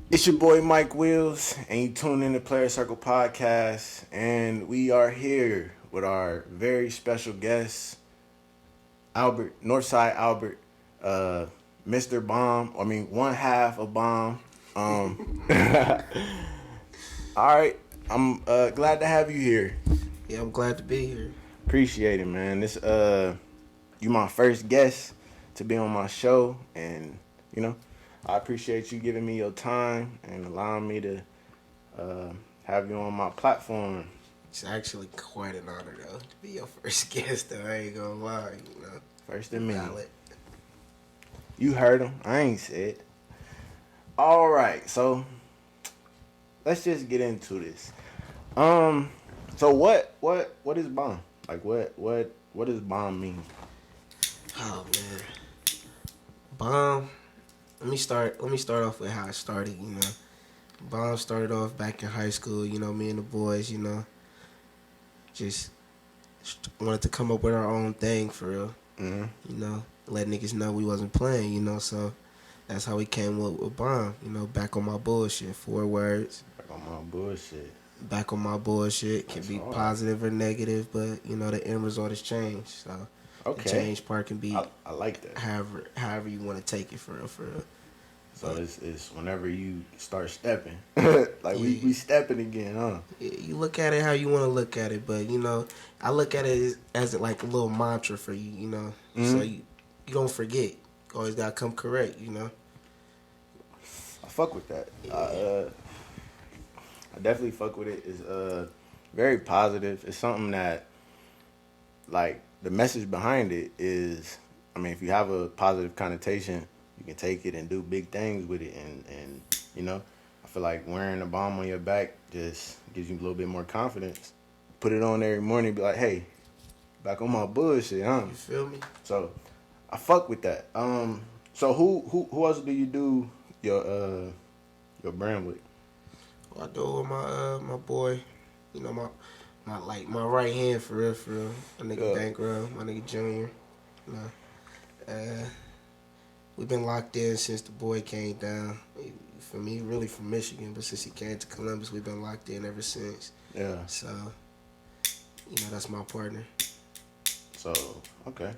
It's your boy Mike Wills, and you tune in to Player Circle Podcast, and we are here with our very special guest, Albert, Northside Albert, Mr. Bomb. I mean, one half of Bomb. All right, I'm glad to have you here. Yeah, I'm glad to be here. Appreciate it, man. This you my first guest to be on my show, and you know, I appreciate you giving me your time and allowing me to have you on my platform. It's actually quite an honor, though, to be your first guest, though. I ain't gonna lie, First in me. Valid. You heard him. I ain't said. All right, so let's just get into this. So what is bomb? Like what does bomb mean? Oh man, Bomb. Let me start off with how it started. Bomb started off back in high school. Me and the boys. Just wanted to come up with our own thing for real. Mm-hmm. Let niggas know we wasn't playing. So that's how we came up with Bomb. Back on my bullshit. 4 words. Back on my bullshit. Back on my bullshit can That's be hard. positive or negative, but the end result is change. So Okay. the change part can be I like that. however you want to take it for real. So it's whenever you start stepping, like we stepping again, huh? You look at it how you want to look at it, but I look at it as like a little mantra for you, Mm-hmm. so you don't forget. You always gotta come correct, I fuck with that. I definitely fuck with it. It's very positive. It's something that, like, the message behind it is, I mean, if you have a positive connotation, you can take it and do big things with it. And I feel like wearing a bomb on your back just gives you a little bit more confidence. Put it on every morning, be like, hey, back on my bullshit, huh? You feel me? So I fuck with that. So who else do you do your brand with? Well, I do it with my boy, my right hand for real. My nigga Bankroll, my nigga Junior. We've been locked in since the boy came down. For me, really from Michigan, but since he came to Columbus, we've been locked in ever since. Yeah. So, that's my partner. So okay.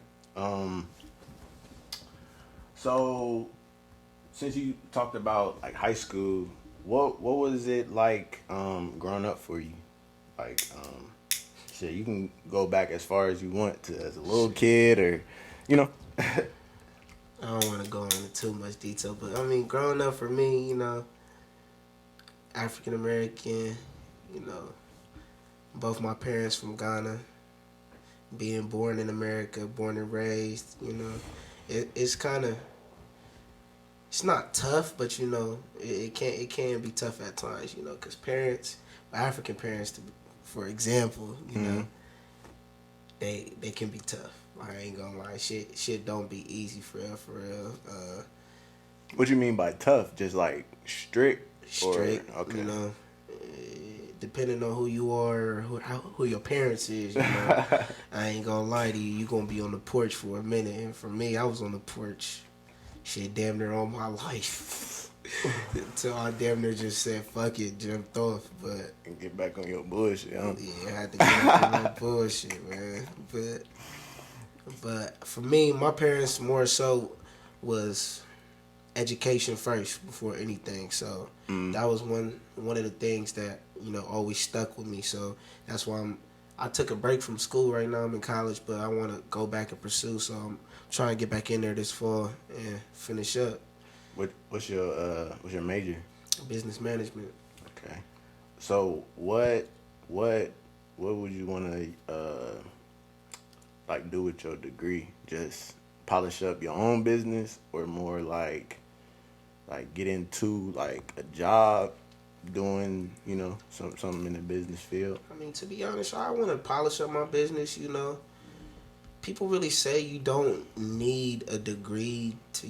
So since you talked about like high school, what was it like growing up for you? Like shit, you can go back as far as you want to as a little kid or I don't want to go into too much detail, but I mean, growing up for me, African American, both my parents from Ghana, being born in America, born and raised, it's kind of, it's not tough, but it can be tough at times, because African parents, for example, they can be tough. I ain't gonna lie, shit don't be easy for real. What you mean by tough? Just like strict? Strict, Or, okay. Depending on who you are, or who your parents is, I ain't gonna lie to you, you gonna be on the porch for a minute. And for me, I was on the porch, shit, damn near all my life. Until I damn near just said, fuck it, jumped off. But And get back on your bullshit, huh? yeah, I had to get back on my bullshit, man. But for me, my parents more so was education first before anything. So that was one of the things that always stuck with me. So that's why I took a break from school right now. I'm in college, but I want to go back and pursue. So I'm trying to get back in there this fall and finish up. What's your major? Business management. Okay. So what would you want to like do with your degree? Just polish up your own business, or more like get into like a job doing something in the business field? I mean, to be honest, I want to polish up my business. People really say you don't need a degree to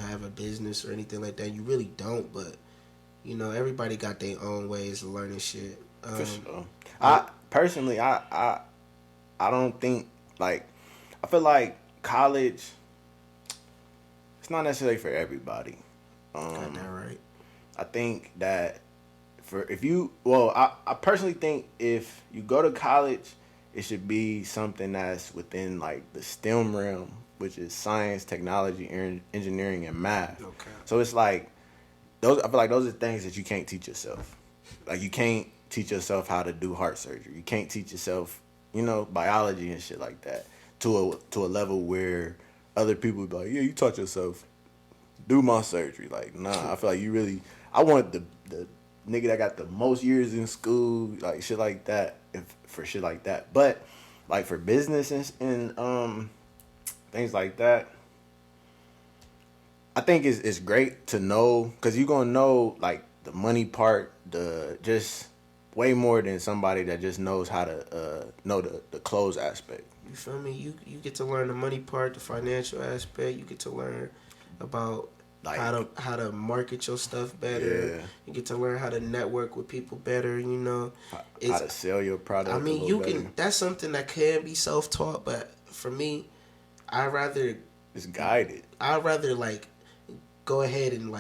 have a business or anything like that. You really don't, but everybody got their own ways of learning shit. For sure. I personally, I don't think, like, I feel like college, it's not necessarily for everybody. Got that right. I think that I personally think if you go to college, it should be something that's within like the STEM realm, which is science, technology, engineering, and math. Okay. So it's like those. I feel like those are things that you can't teach yourself. Like you can't teach yourself how to do heart surgery. You can't teach yourself, biology and shit like that to a level where other people would be like, yeah, you taught yourself, do my surgery. Like, nah, I feel like you really. I want the nigga that got the most years in school, like shit like that, for shit like that. But like for business and things like that, I think it's great to know, because you're gonna know like the money part, the just way more than somebody that just knows how to know the clothes aspect. You feel me? You get to learn the money part, the financial aspect. You get to learn about Like how to market your stuff better. Yeah. You get to learn how to network with people better. How to sell your product. I mean, you can. That's something that can be self taught, but for me, I rather it's guided. I'd rather like go ahead and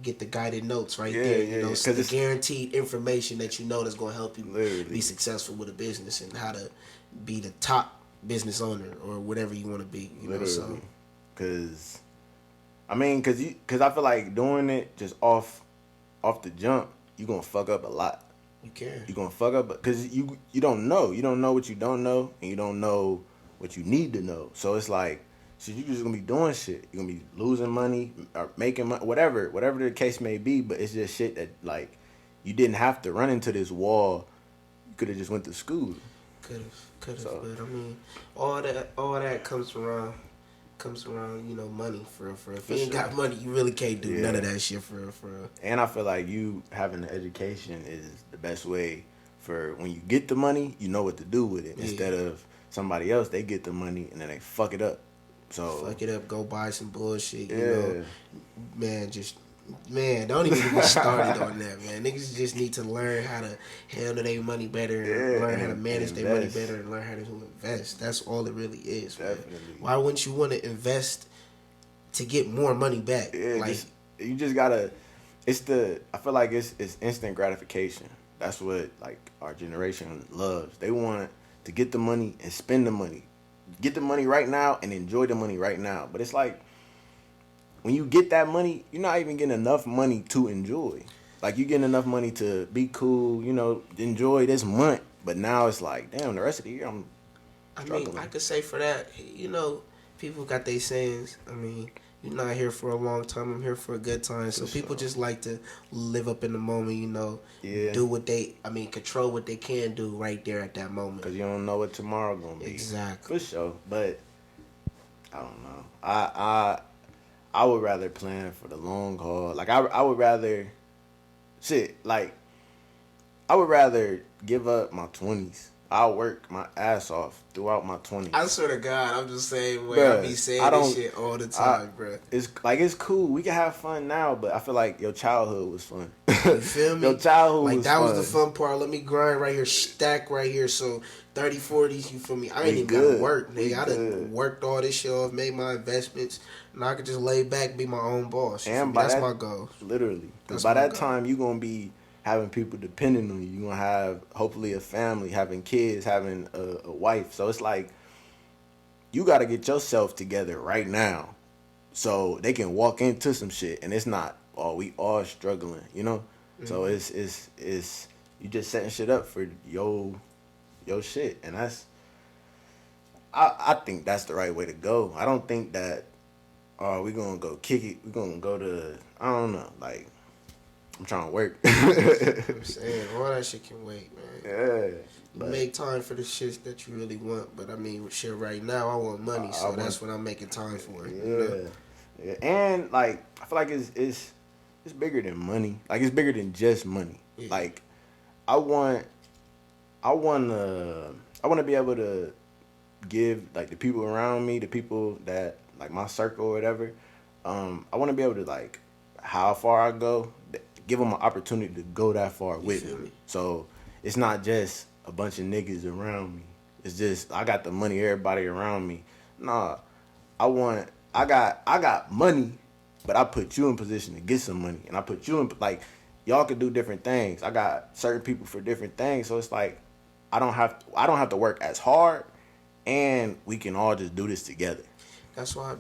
get the guided notes right there. Because it's guaranteed information that that's going to help you be successful with a business and how to be the top business owner or whatever you want to be. So because I feel like doing it just off the jump, you're gonna fuck up a lot. You're gonna fuck up because you don't know. You don't know what you don't know, and you don't know what you need to know. So it's like, you're just gonna be doing shit. You're gonna be losing money or making money, whatever the case may be. But it's just shit that like you didn't have to run into this wall. You could have just went to school. Could have. So, but I mean, all that comes around, money for if you ain't got money, you really can't do none of that shit for real. And I feel like you having the education is the best way for when you get the money, you know what to do with it. Instead of somebody else, they get the money and then they fuck it up. So fuck it up, go buy some bullshit. Don't even get started on that, man. Niggas just need to learn how to handle their money better, and learn how to manage their money better, and learn how to invest. That's all it really is, man. Why wouldn't you want to invest to get more money back? Yeah, you just gotta. I feel like it's instant gratification. That's what like our generation loves. They want to get the money and spend the money. Get the money right now and enjoy the money right now. But it's like, when you get that money, you're not even getting enough money to enjoy. Like, you're getting enough money to be cool, enjoy this month. But now it's like, damn, the rest of the year I'm struggling. I could say for that, people got their sayings. I mean, you're not here for a long time. I'm here for a good time. So people just like to live up in the moment, do control what they can do right there at that moment. Because you don't know what tomorrow going to be. Exactly. For sure. But, I don't know. I would rather plan for the long haul. Like, I would rather, I would rather give up my 20s. I'll work my ass off throughout my 20s. I swear to God, I'm just saying, I be saying this shit all the time, bro. It's cool. We can have fun now, but I feel like your childhood was fun. You feel me? Your childhood was that fun. was the fun part. Let me grind right here, stack right here. So 30, 40s, you feel me? I ain't even got to work, nigga. I done worked all this shit off, made my investments, and I could just lay back, be my own boss. And that's my goal. Literally. Because by that time, you're going to be having people depending on you. You're going to have, hopefully, a family, having kids, having a wife. So it's like, you got to get yourself together right now so they can walk into some shit. And it's not, we all struggling, Mm-hmm. So it's you just setting shit up for your shit. And I think that's the right way to go. I don't think that, we going to go kick it. We're going to go to, I don't know, like, I'm trying to work. I'm saying, all that shit can wait, man. Yeah. Make time for the shit that you really want. But I mean, shit, right now, I want money, so that's what I'm making time for. Yeah. And, like, I feel like it's bigger than money. Like, it's bigger than just money. Yeah. Like, I want to be able to give, like, the people around me, the people that, like, my circle or whatever, I want to be able to, like, how far I go, give them an opportunity to go that far with me. So it's not just a bunch of niggas around me. It's just I got the money, everybody around me. Nah, I got money, but I put you in position to get some money, and I put you in like y'all could do different things. I got certain people for different things, so it's like I don't have to work as hard, and we can all just do this together. That's why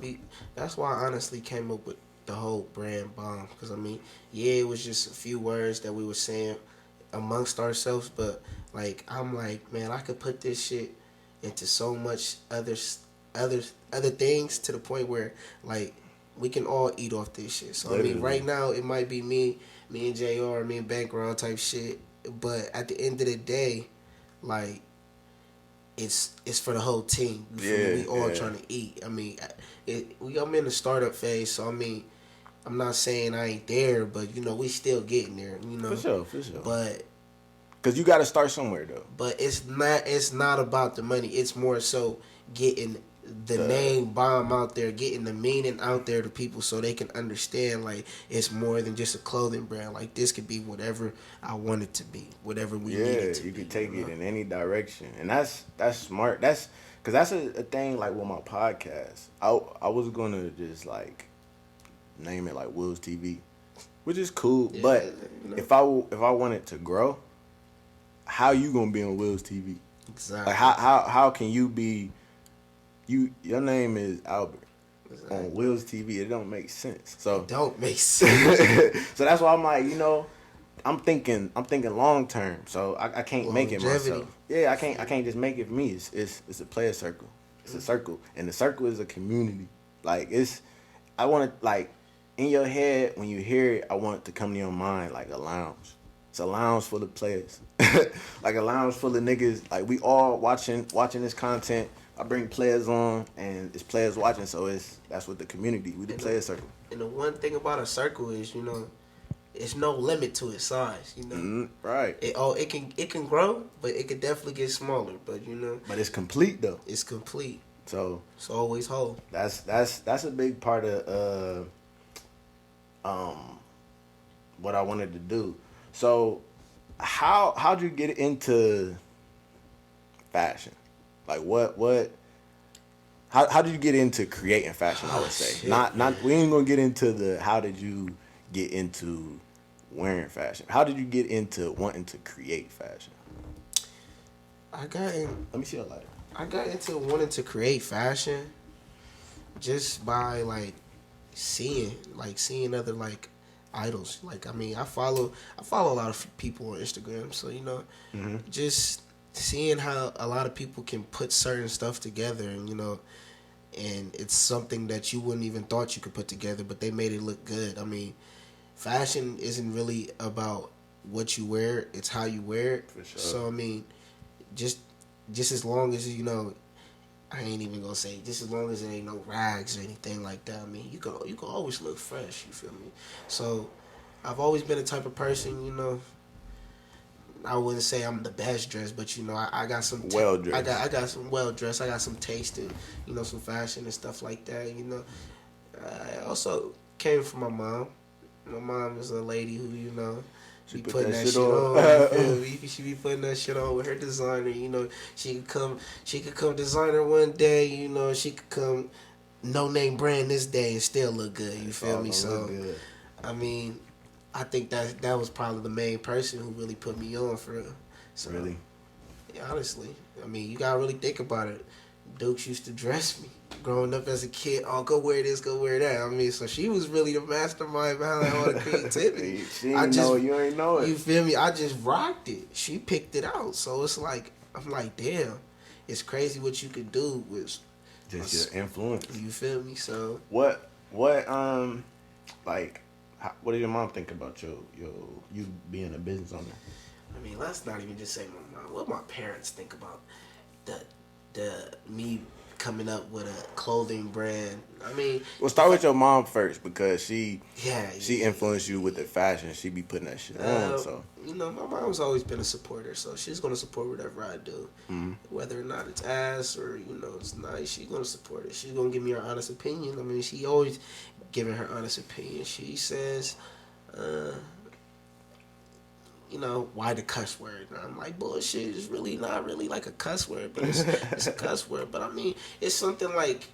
That's why I honestly came up with the whole brand bomb. Because I mean, yeah, it was just a few words that we were saying amongst ourselves, but like I'm like, man, I could put this shit into so much other other things to the point where like we can all eat off this shit. So Literally. I mean, right now it might be me and Jr., me and Bankround type shit, but at the end of the day, like it's for the whole team. You feel me? We all trying to eat. I mean, I'm in the startup phase, so I mean, I'm not saying I ain't there, but you know, we still getting there. You know, For sure. But Because you got to start somewhere, though. but it's not about the money. It's more so getting the name bomb out there, getting the meaning out there to people so they can understand like it's more than just a clothing brand. Like this could be whatever I want it to be, whatever we need it to be. You can take it in any direction, and that's smart. That's because that's a thing. Like with my podcast, I was gonna just like name it like Will's TV, which is cool. Yeah, but you know. if I want it to grow, how you gonna be on Will's TV? Exactly. Like how can you be? Your name is Albert on Will's TV. It don't make sense. So It don't make sense. so that's why I'm like, I'm thinking long term. So I can't make it myself. Yeah, I can't just make it for me. It's a player circle. It's a circle, and the circle is a community. Like I want it like in your head when you hear it. I want it to come to your mind like a lounge. It's a lounge full of players, like a lounge full of niggas. Like we all watching this content. I bring players on, and it's players watching. So that's what the community. We the player circle. And the one thing about a circle is, it's no limit to its size. Right. It can grow, but it could definitely get smaller. But But it's complete though. it's complete. So It's always whole. that's a big part of what I wanted to do. So how'd you get into fashion? Like how did you get into creating fashion? I would say Shit, not we ain't gonna get into the how did you get into wearing fashion. How did you get into wanting to create fashion? Let me see your lighter. I got into wanting to create fashion just by seeing other idols. Like I mean, I follow a lot of people on Instagram, so just seeing how a lot of people can put certain stuff together, and it's something that you wouldn't even thought you could put together, but they made it look good. I mean, fashion isn't really about what you wear; it's how you wear it. For sure. So I mean, just as long as I ain't even gonna say just as long as there ain't no rags or anything like that. I mean, you can always look fresh. You feel me? So I've always been the type of person, I wouldn't say I'm the best dressed, but I got some well dressed. I got some well dressed. I got some taste in some fashion and stuff like that. I also came from my mom. My mom is a lady who she be putting that shit on. You feel me? She be putting that shit on with her designer. She could come designer one day. She could come no name brand this day and still look good. You feel me? So I mean, I think that was probably the main person who really put me on for real. So, really? Yeah, honestly. I mean, you gotta really think about it. Dukes used to dress me growing up as a kid. Oh, go wear this, go wear that. I mean, so she was really the mastermind behind all the creativity. She didn't know you ain't know it. You feel me? I just rocked it. She picked it out. So it's like, I'm like, damn, it's crazy what you could do with just your influence. You feel me? So what did your mom think about you being a business owner? I mean, let's not even just say my mom. What my parents think about the me coming up with a clothing brand. I mean, Well, start with your mom first because she yeah, influenced you with the fashion. She be putting that shit on. So my mom's always been a supporter, so she's gonna support whatever I do, whether or not it's ass or it's nice. She's gonna support it. She's gonna give me her honest opinion. I mean, she always giving her honest opinion. She says, why the cuss word? And I'm like, bullshit. It's really not really like a cuss word, but it's a cuss word. But I mean, it's something like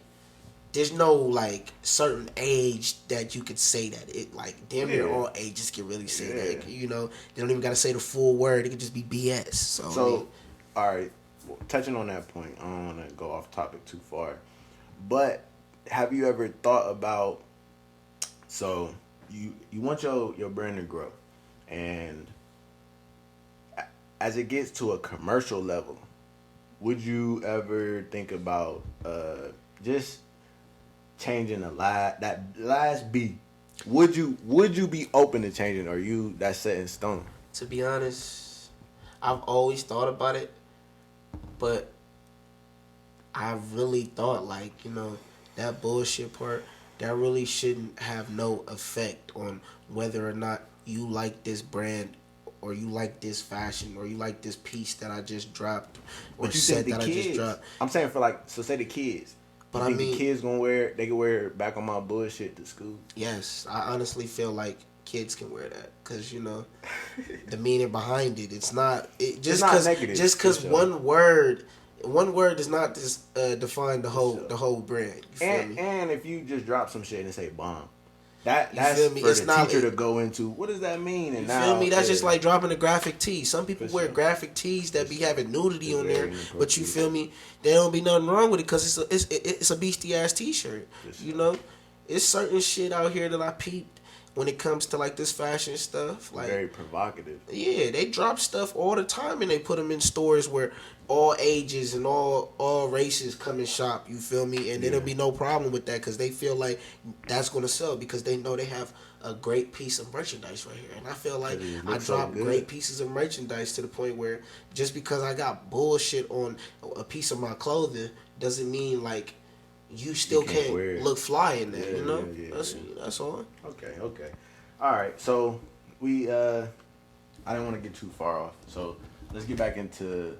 there's no like certain age that you could say that. It like damn near all ages can really say that. You know, they don't even gotta say the full word. It could just be BS. So I mean, all right, well, touching on that point, I don't want to go off topic too far, but have you ever thought about, so you want your brand to grow, and as it gets to a commercial level, would you ever think about just changing that last B? Would you be open to changing, or you that's set in stone? to be honest, I've always thought about it, but I really thought like, you know, that bullshit part, that really shouldn't have no effect on whether or not you like this brand or you like this fashion or you like this piece that I just dropped or But you set think that the I just kids? dropped. I'm saying for like, so say the kids. But You I think mean, the kids gonna wear? They can wear back on my bullshit to school. yes, I honestly feel like kids can wear that because, you know, the meaning behind it. It's not it, just not because negative, just because for sure. one word does not define the whole sure. the whole brand. You feel me? And if you just drop some shit and say bomb, that's feel me? for It's the not- teacher to go into. What does that mean? And You now, feel me? That's yeah. just like dropping a graphic tee. Some people For wear sure. graphic tees that be having nudity It's on very there, but you inappropriate. feel me? There don't be nothing wrong with it because it's a beastie ass t-shirt. For You sure. know, it's certain shit out here that I peeped when it comes to like this fashion stuff. Like, very provocative. yeah, they drop stuff all the time and they put them in stores where all ages and all races come and shop. You feel me? And there'll be no problem with that because they feel like that's gonna sell because they know they have a great piece of merchandise right here. And I feel like It I looks so drop good. great pieces of merchandise to the point where just because I got bullshit on a piece of my clothing doesn't mean like you still can't wear can't it. look fly in that. Yeah, You know, yeah, that's all. Okay. All right. So we I didn't want to get too far off. So let's get back into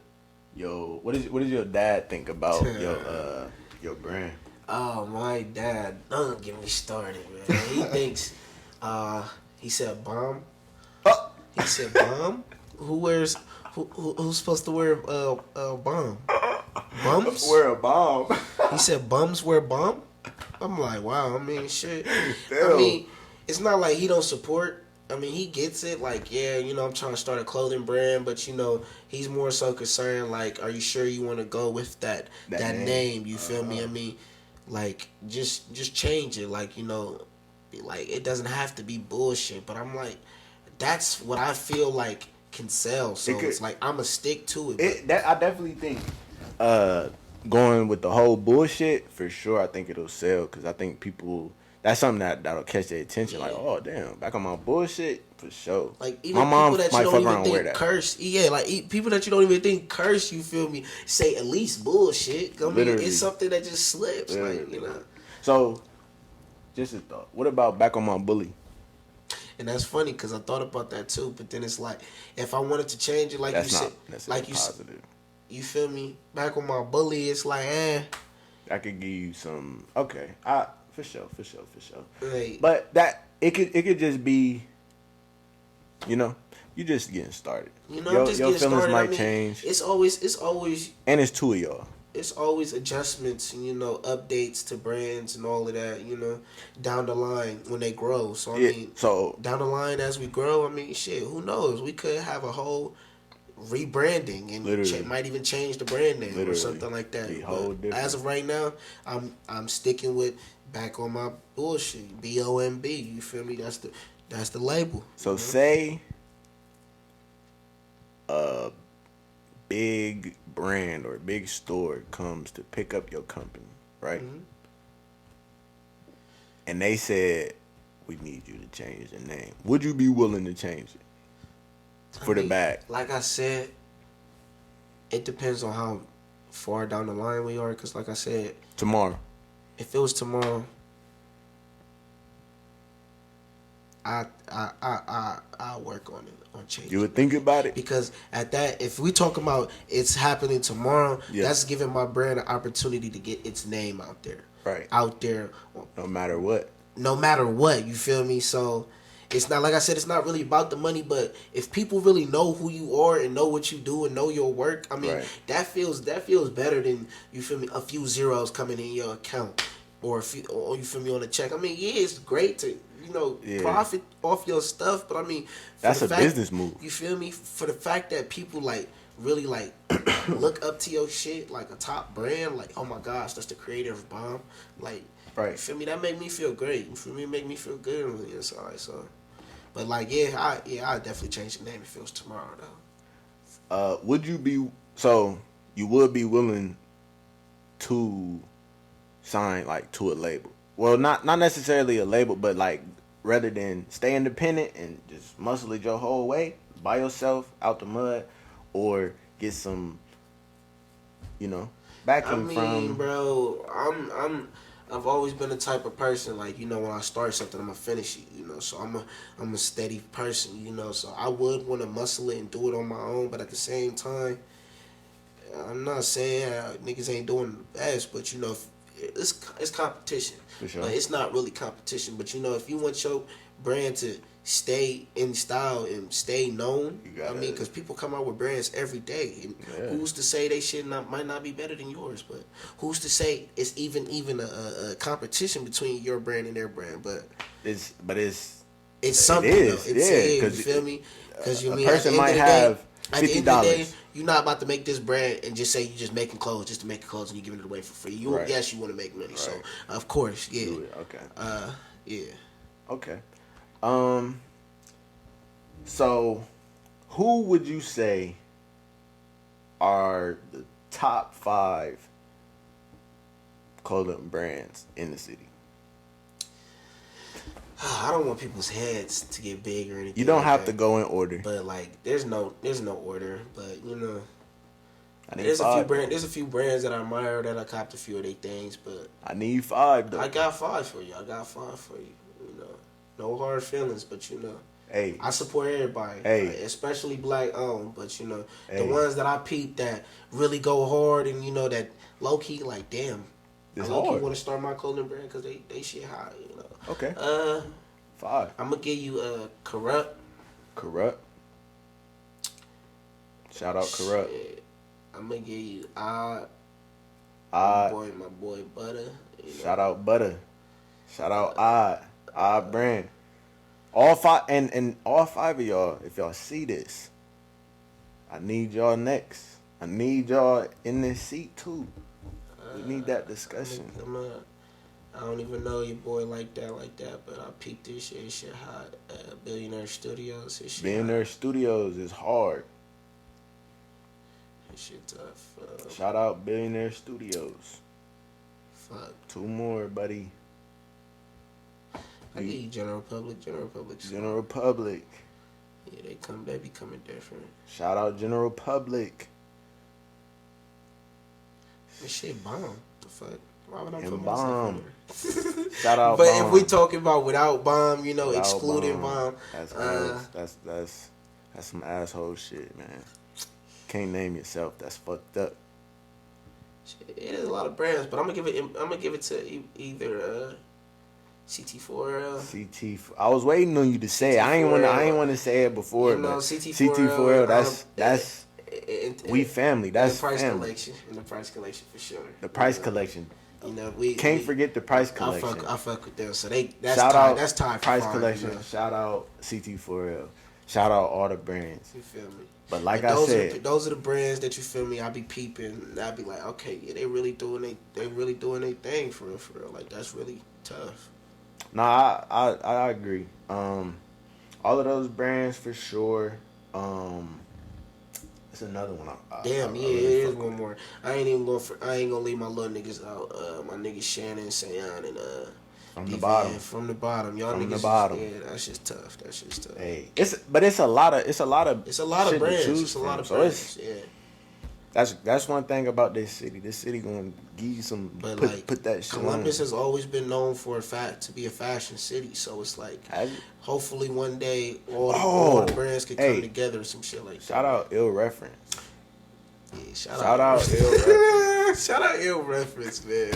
what does your dad think about your brand? Oh, my dad. Don't get me started, man. He thinks, he said bomb. Oh. He said bomb? Who's supposed to wear bomb? Bums? Wear a bomb. He said bums wear bomb? I'm like, wow, I mean, shit. I Damn. mean, it's not like he don't support. I mean, he gets it. Like, yeah, you know, I'm trying to start a clothing brand, but you know, he's more so concerned. Like, are you sure you want to go with that name? You feel me? I mean, like, just change it. Like, you know, like it doesn't have to be bullshit. But I'm like, that's what I feel like can sell. So it's like I'ma stick to it. I definitely think going with the whole bullshit for sure. I think it'll sell because I think people. That's something that'll catch their attention. Yeah. Like, oh damn, back on my bullshit for sure. Like even my mom people that might you fuck don't around even and wear think that. curse, yeah, like people that you don't even think curse. You feel me? Say at least bullshit. I mean, Literally. it's something that just slips. Like, Literally. you know. So, just a thought. What about back on my bully? And that's funny because I thought about that too. But then it's like if I wanted to change it, like That's you not said, necessarily like you positive. you feel me? Back on my bully, it's like I could give you some. Okay, for sure. Like, But that it could just be, you know, you just getting started. you know, your just your getting feelings started. might I mean, change, it's always and it's two of y'all. it's always adjustments and, you know, updates to brands and all of that, you know, down the line when they grow. So I mean, So down the line as we grow, I mean, shit, who knows? We could have a whole rebranding and Literally. might even change the brand name Literally. or something like that. Be But whole different. as of right now, I'm sticking with back on my bullshit. BOMB. You feel me? That's the label. So say a big brand or a big store comes to pick up your company, right? Mhm. And they said, we need you to change the name. Would you be willing to change it for the mean, bag? Like I said, it depends on how far down the line we are. Cause like I said, Tomorrow. if it was tomorrow, I work on it, on changing. You would think about it? Because at that, if we talk about it's happening tomorrow, Yeah. that's giving my brand an opportunity to get its name out there. Right. Out there, No matter what. no matter what, you feel me? So it's not, like I said, it's not really about the money, but if people really know who you are and know what you do and know your work, I mean, Right. that feels better than, you feel me, a few zeros coming in your account. or if you, or you feel me on a check. I mean, yeah, it's great to Yeah. profit off your stuff, but I mean, for That's the a fact, business move. You feel me? For the fact that people like really like look up to your shit like a top brand, like oh my gosh, that's the creative bomb. Like, Right. you feel me? That make me feel great. You feel me? Make me feel good on the inside. So, but like I definitely change the name if it was tomorrow though. Would you be so? You would be willing to sign like to a label? Well, not necessarily a label, but like rather than stay independent and just muscle it your whole way by yourself out the mud, or get some, I backing mean, from. bro, I've always been the type of person like when I start something, I'm gonna finish it. So I'm a steady person. So I would want to muscle it and do it on my own, but at the same time, I'm not saying niggas ain't doing the best, but it's competition. For sure. But it's not really competition. But if you want your brand to stay in style and stay known, because people come out with brands every day, and who's to say they might not be better than yours? But who's to say it's even a competition between your brand and their brand? But it's something. It is, though. You feel me? Because a person might have $50. You're not about to make this brand and just say you're just making clothes just to make clothes and you're giving it away for free. Right. Yes, you want to make money, right. so of course, yeah. Do it. Okay. Yeah. Okay. So, who would you say are the top 5 clothing brands in the city? I don't want people's heads to get big or anything. You don't have to go in order. But like, there's no order. But there's a few brands that I admire that I copped a few of their things. But I need 5 though. I got 5 for you. No hard feelings, but Hey, I support everybody. Hey, especially black owned. But hey, the ones that I peep that really go hard and that low key like damn. It's I low key hard. want to start my clothing brand because they shit high. Okay. 5. I'm gonna give you Corrupt. Corrupt. Shout out Corrupt. I'm gonna give you Odd. Odd. My boy Butter. Shout out Butter. Shout out Odd. Odd brand. All 5 and all 5 of y'all, if y'all see this, I need y'all next. I need y'all in this seat too. We need that discussion. I don't even know your boy like that, but I peeped this shit. This shit hot. Billionaire Studios. This shit Billionaire hot. Studios is hard. This shit tough. Shout out Billionaire Studios. Fuck. 2 more, buddy. I give you General Public. General Public. Yeah, they be coming different. Shout out General Public. This shit bomb. The fuck? Why would I And put bomb. myself in there? Shout out But Bomb. if we talking about without bomb, Without excluding bomb. That's gross. That's some asshole shit, man. Can't name yourself. That's fucked up. Shit, it is a lot of brands, but I'm gonna give it to either CT4L. I was waiting on you to say it. I ain't want to say it before. CT4L. That's we family. That's the price family. collection. And the price collection for sure. The price collection. We can't forget the price collection. I fuck with them. So that's tied for price far, collection. Shout out CT4L. Shout out all the brands. You feel me? But like I said, those are the brands that you feel me. I be peeping. And I be like, okay, yeah, they really doing their thing for real. Like that's really tough. Nah, I agree. All of those brands for sure. It's another one. Damn, it is one more. I ain't gonna leave my little niggas out. My niggas Shannon, Sayon, and from the bottom. From the bottom, y'all from niggas. The bottom. Yeah, that's just tough. Hey, it's a lot of It's a lot of brands. It's a lot of brands. Yeah. That's one thing about this city. This city gonna give you some. Put that shit Columbus on. has always been known for to be a fashion city. So it's like, hopefully one day all the brands can come together or some shit like that. Shout out Ill Reference. Yeah, shout out Ill Reference. Shout out Ill Reference, man.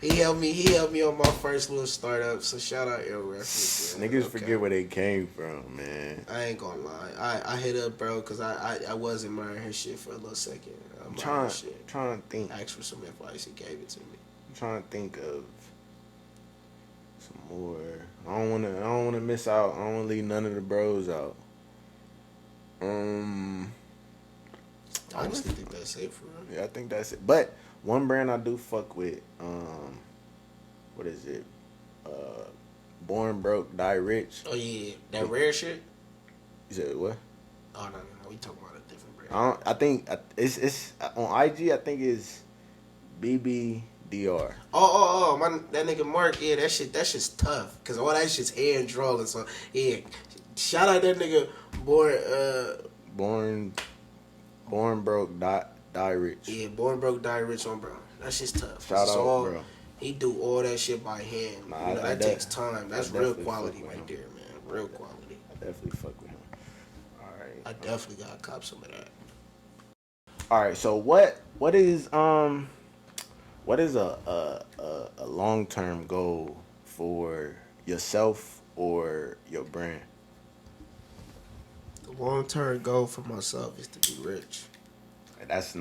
He helped me on my first little startup. So shout out Ill Reference. Man. Niggas forget where they came from, man. I ain't gonna lie. I hit up, bro, because I was admiring his shit for a little second. I'm trying to think. Asked for some advice. He gave it to me. I'm trying to think of Some more. I don't wanna miss out. I don't wanna leave none of the bros out. I honestly think that's it for real. Yeah, I think that's it. But one brand I do fuck with, what is it? Born Broke, Die Rich. Oh yeah, that rare shit. You said what? Oh no, we talking about a different brand. I think it's on IG. I think it's BBDR. That nigga Mark, yeah, that shit's tough. Cause all that shit's hand drawn. So yeah, shout out that nigga Born Broke, Die Rich. Yeah, Born Broke, Die Rich on bro. That shit's tough. Shout out, bro. He do all that shit by hand. Nah, that takes time. That's real quality right there, man. Real quality. I definitely fuck with him. All right. I definitely gotta cop some of that. All right. So what is a long-term goal for yourself or your brand? The long-term goal for myself is to be rich. That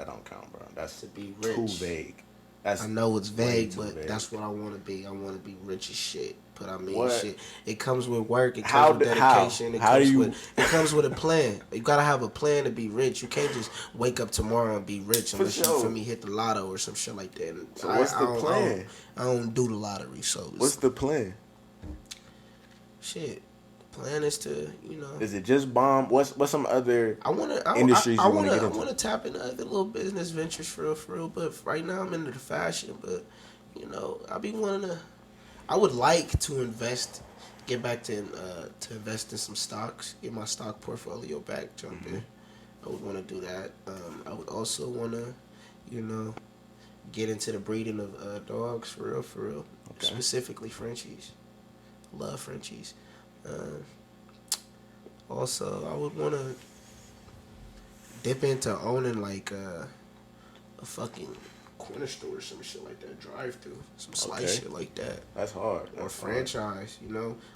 don't count, bro. That's to be rich. Too vague. I know it's vague, but that's what I want to be. I want to be rich as shit. But I mean, shit. It comes with work. It comes with dedication. It comes with a plan. You gotta have a plan to be rich. You can't just wake up tomorrow and be rich unless you for me hit the lotto or some shit like that. So what's the plan? I don't do the lottery. So what's the plan? Shit. Plan is to, Is it just bomb? What's some other industries you want to get into? I want to tap into other little business ventures for real. But right now I'm into the fashion. But I would like to invest, get back to invest in some stocks, get my stock portfolio back, jump in. I would want to do that. I would also want to, get into the breeding of dogs for real. Okay. Specifically Frenchies. Love Frenchies. Also, I would want to dip into owning like a fucking corner store or some shit like that, drive through, some slice shit like that. That's hard. Or franchise,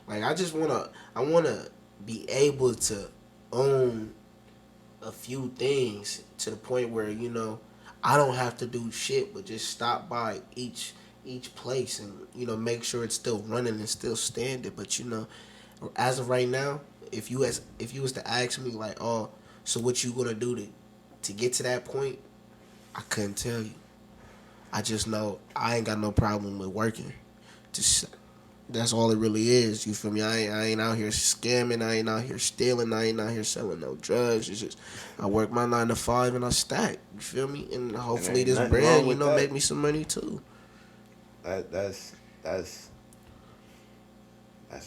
Like I wanna be able to own a few things to the point where I don't have to do shit, but just stop by each place and make sure it's still running and still standing. But as of right now, if you was to ask me like, oh, so what you gonna do to get to that point, I couldn't tell you. I just know I ain't got no problem with working. That's all it really is. You feel me? I ain't out here scamming. I ain't out here stealing. I ain't out here selling no drugs. It's just I work my 9 to 5 and I stack. You feel me? And hopefully this brand, make me some money too. That's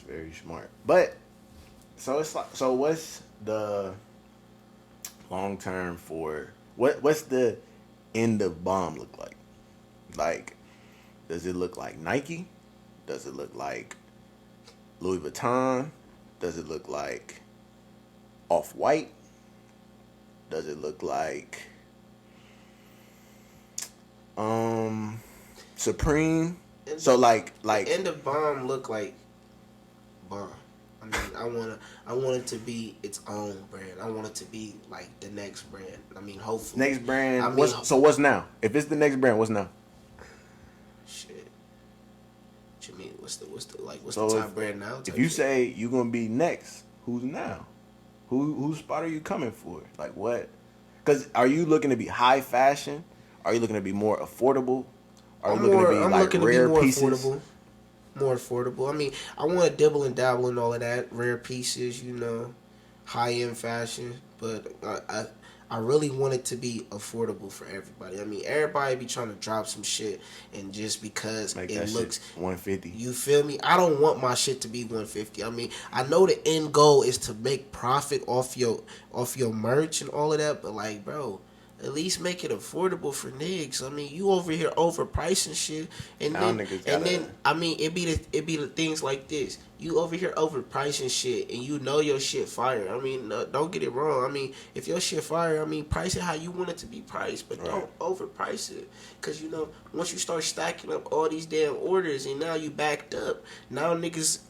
very smart. But so it's like, so what's the long term for what's the end of bomb look like? Like, does it look like Nike? Does it look like Louis Vuitton? Does it look like Off-White? Does it look like Supreme? So like end of bomb look like bomb. I mean, I want it to be its own brand. I want it to be like the next brand. I mean, hopefully next brand. What's now? If it's the next brand, what's now? Shit. What you mean? What's the top brand now? If you say you're gonna be next, who's now? Whose spot are you coming for? Like what? Because are you looking to be high fashion? Are you looking to be more affordable? Are you looking to be like rare pieces? More affordable. I mean, I want to dibble and dabble in all of that. Rare pieces, high-end fashion. But I really want it to be affordable for everybody. I mean, everybody be trying to drop some shit, and just because it looks $150. You feel me? I don't want my shit to be $150. I mean, I know the end goal is to make profit off your merch and all of that, but like, bro, at least make it affordable for niggas. I mean, you over here overpricing shit, and then I mean, it be the things like this. You over here overpricing shit, and your shit fire. I mean, don't get it wrong. I mean, if your shit fire, I mean, price it how you want it to be priced, but don't overprice it. Cause once you start stacking up all these damn orders, and now you backed up, now niggas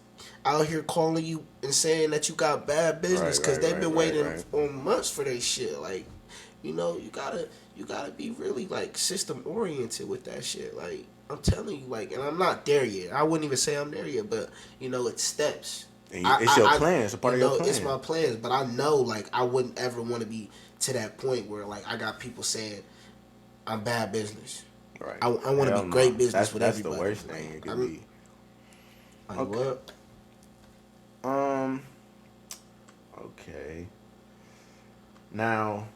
out here calling you and saying that you got bad business because they've been waiting on months for their shit. Like, you gotta be really like system oriented with that shit. Like, I'm telling you, like, and I'm not there yet. I wouldn't even say I'm there yet, but you know, it's steps. And it's your plan. It's a part of your plan. It's my plans, but I know, like, I wouldn't ever want to be to that point where, like, I got people saying I'm bad business. Right. I want to be great business with everybody. That's the worst thing it could be. Like, Okay. what? Okay. Now,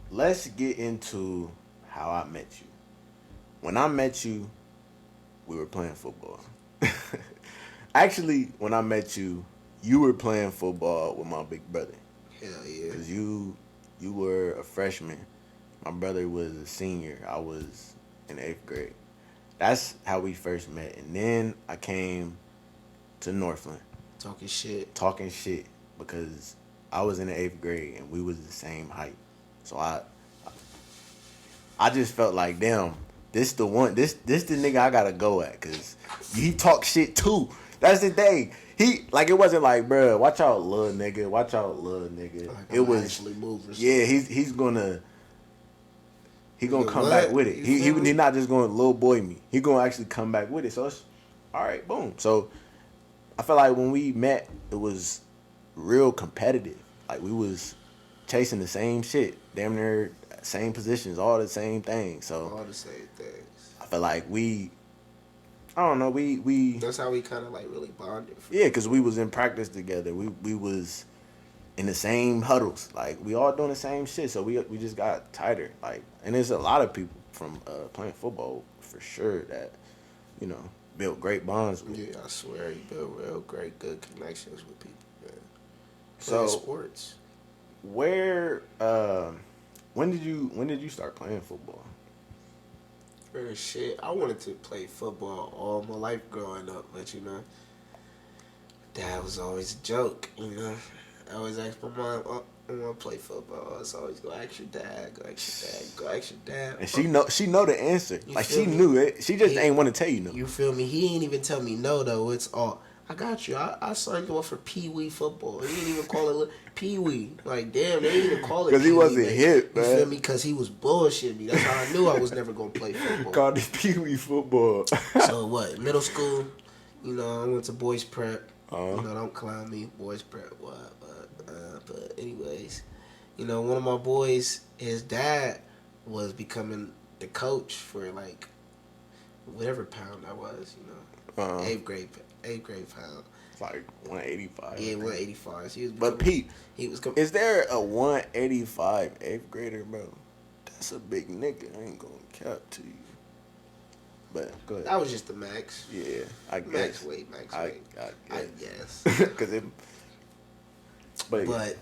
let's get into how I met you. When I met you, we were playing football. Actually, when I met you, you were playing football with my big brother. Hell yeah. Because you were a freshman. My brother was a senior. I was in 8th grade. That's how we first met. And then I came to Northland. Talking shit. Because I was in the 8th grade and we was the same height. So I just felt like, damn, this the one. This the nigga I gotta go at. Because he talk shit too. That's the thing. He, like, it wasn't like, bruh, watch out, little nigga. Watch out, little nigga. Like, it was actually move or yeah. He's gonna come back with it. He not just gonna little boy me. He gonna actually come back with it. So it's all right, boom. So I felt like when we met, it was real competitive. Like, we was chasing the same shit, damn near same positions, all the same things. So all the same things. I feel like I don't know, we that's how we kind of like really bonded. Yeah, because we was in practice together. We was in the same huddles. Like, we all doing the same shit. So we just got tighter. Like, and there's a lot of people from playing football for sure that, you know, built great bonds with. Yeah, I swear, you built real great, good connections with people, man. So sports. Where when did you start playing football? Real shit. I wanted to play football all my life growing up, but you know, that was always a joke. You know, I always asked my mom, "I want to play football." I was always go ask your dad, go ask your dad. And she know the answer. Like, she me? knew it. She just ain't want to tell you no. You feel me? He ain't even tell me no though. It's all. I got you. I started going for pee-wee football. He didn't even call it pee-wee. Like, damn, they didn't even call it because he wasn't hip, man. You feel me? Because he was bullshitting me. That's how I knew I was never going to play football. Called it pee-wee football. So, what? Middle school, you know, I went to boys prep. Uh-huh. You know, don't clown me. Boys prep, what? But anyways, you know, one of my boys, his dad was becoming the coach for, like, whatever pound I was, you know. Uh-huh. 8th grade pound. It's like 185. Yeah, 185. So but Pete, he was. Is there a 185 8th grader, bro? That's a big nigga. I ain't gonna cap to you. But go ahead. That was just the max. Yeah, I guess. Max weight. I guess. Cause it. But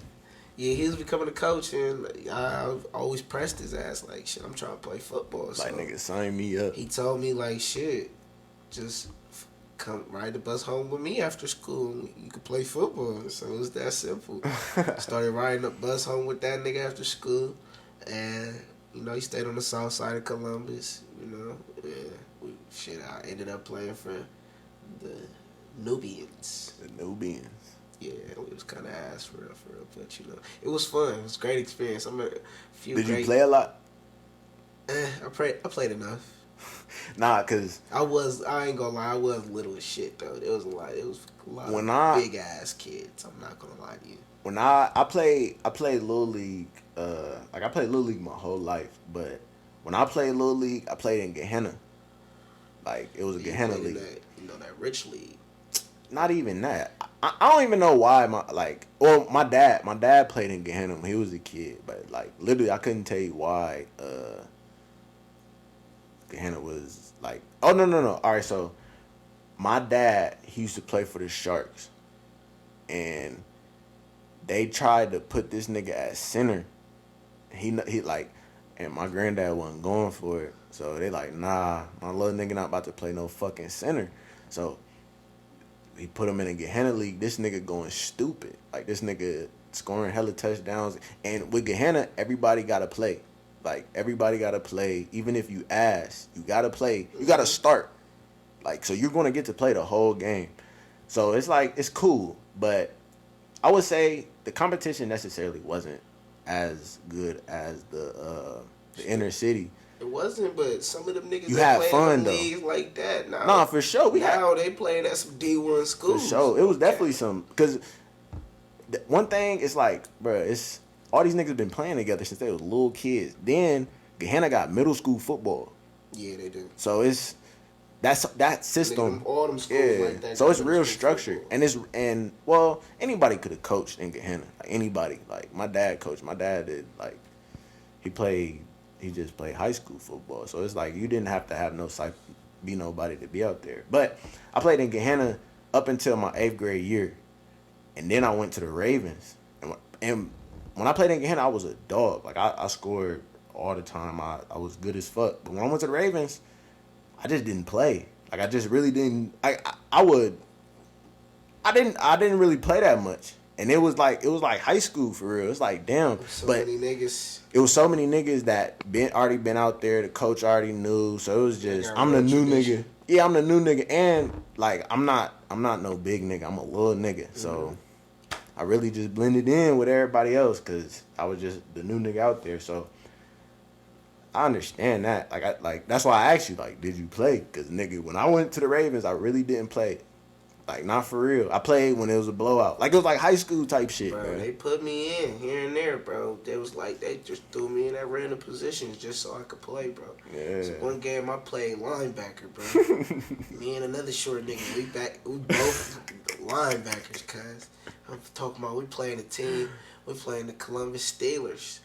yeah, he was becoming a coach, and I always pressed his ass like, shit, I'm trying to play football. Like, so nigga, sign me up. He told me, like, shit, just come ride the bus home with me after school. You could play football. So it was that simple. Started riding the bus home with that nigga after school, and you know, he stayed on the south side of Columbus. You know, yeah, I ended up playing for the Nubians. The Nubians. Yeah, it was kind of ass for real, but you know, it was fun. It was a great experience. Did you play a lot? I played enough. Nah, cause I ain't gonna lie, I was little as shit though. It was a lot of big ass kids. I'm not gonna lie to you. When I played Little League, like, I played Little League my whole life, but when I played Little League, I played in Gehenna. Like, it was a Gehenna league. That rich league. Not even that. I don't even know why my dad played in Gehenna when he was a kid, but, like, literally I couldn't tell you why Gehenna was like, oh no. All right, so my dad, he used to play for the Sharks, and they tried to put this nigga at center. He like, and my granddad wasn't going for it, so they like, nah, my little nigga not about to play no fucking center. So he put him in a Gehenna league. This nigga going stupid. Like, this nigga scoring hella touchdowns. And with Gehenna, everybody got to play. Like, everybody got to play. Even if you ass, you got to play. You got to start. Like, so you're going to get to play the whole game. So it's like, it's cool. But I would say the competition necessarily wasn't as good as the inner city. It wasn't, but some of them niggas You that had played fun, in though. leagues like that. Nah, for sure. Now they playing at some D1 For schools. sure. It was definitely some, because one thing is like, bro, it's all these niggas been playing together since they was little kids. Then Gehenna got middle school football. Yeah, they do. So it's that system. All them schools like that. So it's real structured, and well, anybody could have coached in Gehenna. Like anybody. Like my dad coached. My dad did like he just played high school football. So it's like you didn't have to have be nobody to be out there. But I played in Gehenna up until my 8th grade year, and then I went to the Ravens. And when I played in Gehenna, I was a dog. Like I scored all the time. I was good as fuck. But when I went to the Ravens, I just didn't play. Like I just really didn't. I didn't really play that much. And it was like high school for real. It's like damn. Many niggas. It was so many niggas that already been out there. The coach already knew. So it was just I'm the new nigga. Yeah, I'm the new nigga, and like I'm not no big nigga. I'm a little nigga. So I really just blended in with everybody else because I was just the new nigga out there. So I understand that. Like that's why I asked you, like, did you play? Because nigga, when I went to the Ravens, I really didn't play. Like, not for real. I played when it was a blowout. Like, it was like high school type shit, bro. Man. They put me in here and there, bro. They was like, they just threw me in at random positions just so I could play, bro. Yeah. So one game I played linebacker, bro. Me and another short nigga, we both linebackers, cuz. I'm talking about we playing a team. We playing the Columbus Steelers,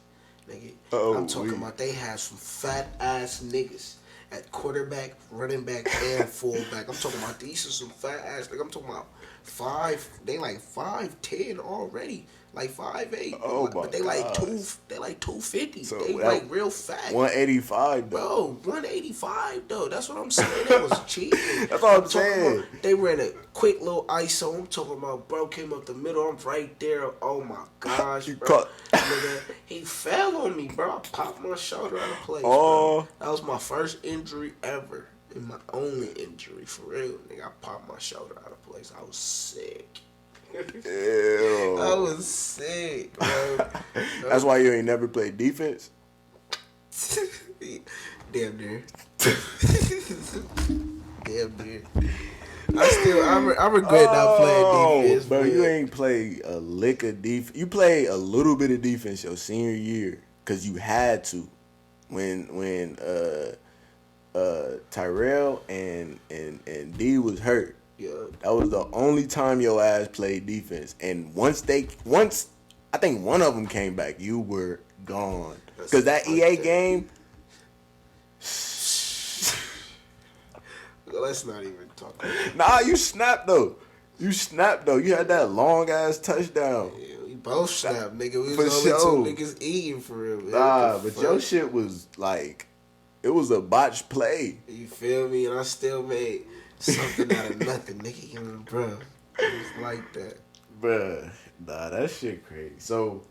nigga. I'm talking about they have some fat ass niggas at quarterback, running back, and fullback. I'm talking about these are some fat ass. Like I'm talking about 5. They like 5'10" already, like 5'8". Oh but they my like gosh. They like 250. So they like real fat. 185 though. Bro, 185 though. That's what I'm saying. That was cheap. That's what I'm saying. About, they ran a quick little ISO. I'm talking about, bro, came up the middle. I'm right there. Oh my gosh, bro. Nigga, he fell on me, bro. I popped my shoulder out of place. Bro. That was my first injury ever. And my only injury, for real. Nigga, I popped my shoulder out of place. I was sick. Ew. I was sick, bro. That's why you ain't never played defense? Damn near. Damn near. I regret not playing defense. Bro, you ain't played a lick of defense. You played a little bit of defense your senior year because you had to. When Tyrell and D was hurt. Yeah. That was the only time your ass played defense. And once I think one of them came back, you were gone. Because that EA game. Let's not even talk about it. Nah, you snapped though. You had that long ass touchdown. Yeah, we both snapped, nigga. We for was only two niggas eating for real. Man. Nah, but your shit was like, it was a botched play. You feel me? And I still made something out of nothing, nigga. Bro, it was like that. Bruh, nah, that shit crazy. So,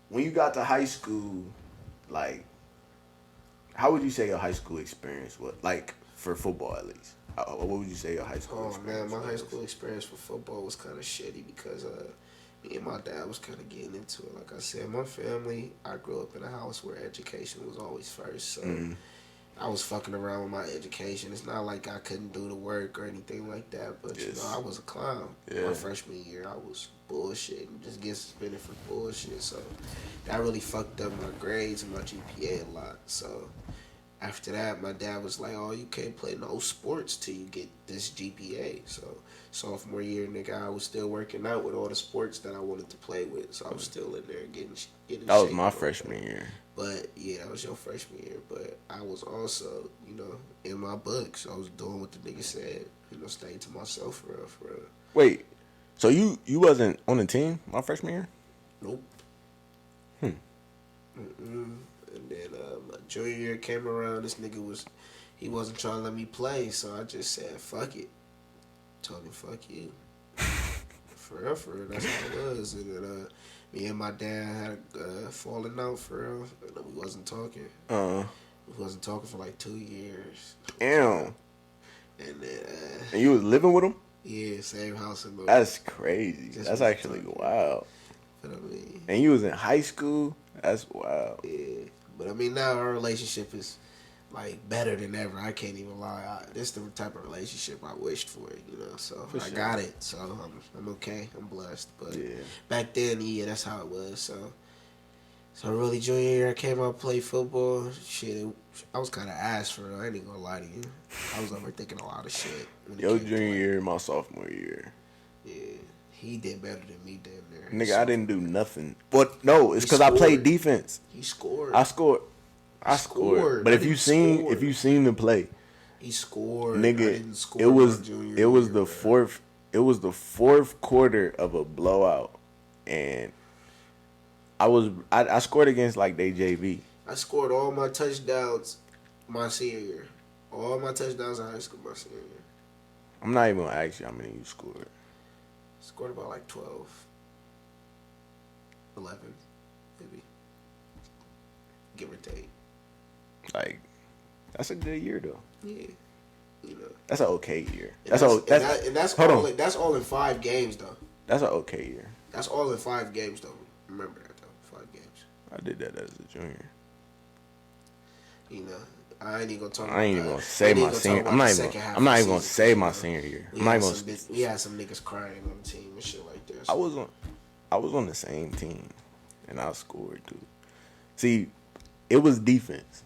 when you got to high school, like, how would you say your high school experience was? Like, for football at least. What would you say your high school experience was? Oh, man, my high school experience for football was kind of shitty because me and my dad was kind of getting into it. Like I said, my family, I grew up in a house where education was always first. So, I was fucking around with my education. It's not like I couldn't do the work or anything like that, but you know, I was a clown. Yeah. My freshman year, I was bullshitting, just getting suspended for bullshit. So that really fucked up my grades and my GPA a lot. So after that, my dad was like, "Oh, you can't play no sports till you get this GPA." So sophomore year, nigga, I was still working out with all the sports that I wanted to play with. So I was still in there getting that was my freshman year. But, yeah, that was your freshman year. But I was also, you know, in my books. I was doing what the nigga said. You know, staying to myself for real. Wait, so you wasn't on the team my freshman year? Nope. And then my junior year came around. This nigga he wasn't trying to let me play. So I just said, fuck it. Told him, fuck you. For real. That's how it was. And then me and my dad had a falling out for real. And we wasn't talking. We wasn't talking for like 2 years. Damn. And then and you was living with him? Yeah, same house in the. That's crazy. That's actually wild. But I mean, and you was in high school? That's wild. Yeah. But I mean, now our relationship is like better than ever. I can't even lie. This is the type of relationship I wished for, So For I sure. got it. So I'm okay. I'm blessed. But Yeah. back then, yeah, that's how it was. So really, junior year, I came out play football. Shit, I was kind of ass for real. I ain't even gonna lie to you. I was overthinking a lot of shit. When it Your came to, junior year, my sophomore year. yeah, he did better than me damn near. Nigga, I didn't do nothing. But no, it's He because I played scored. defense. He scored. I scored. I scored. But I if you didn't seen score. if you seen the play, He scored. I nigga, didn't score it was my junior it was year, the man. fourth it was the fourth quarter of a blowout, and I scored against like they JV. I scored all my touchdowns my senior year. All my touchdowns in high school my senior year. I'm not even gonna ask you how many you scored. Scored about like 12, 11, maybe. Give or take. Like, that's a good year though. Yeah. That's an okay year. And that's hold all. on. That's all in 5 games though. That's an okay year. That's all in 5 games though. Remember that though. 5 games. I did that as a junior. I ain't even gonna talk. I ain't even about gonna say my senior. I'm not even gonna say my senior year. I'm not even gonna. We had some niggas crying on the team and shit like that. I was on the same team, and I scored too. See, it was defense.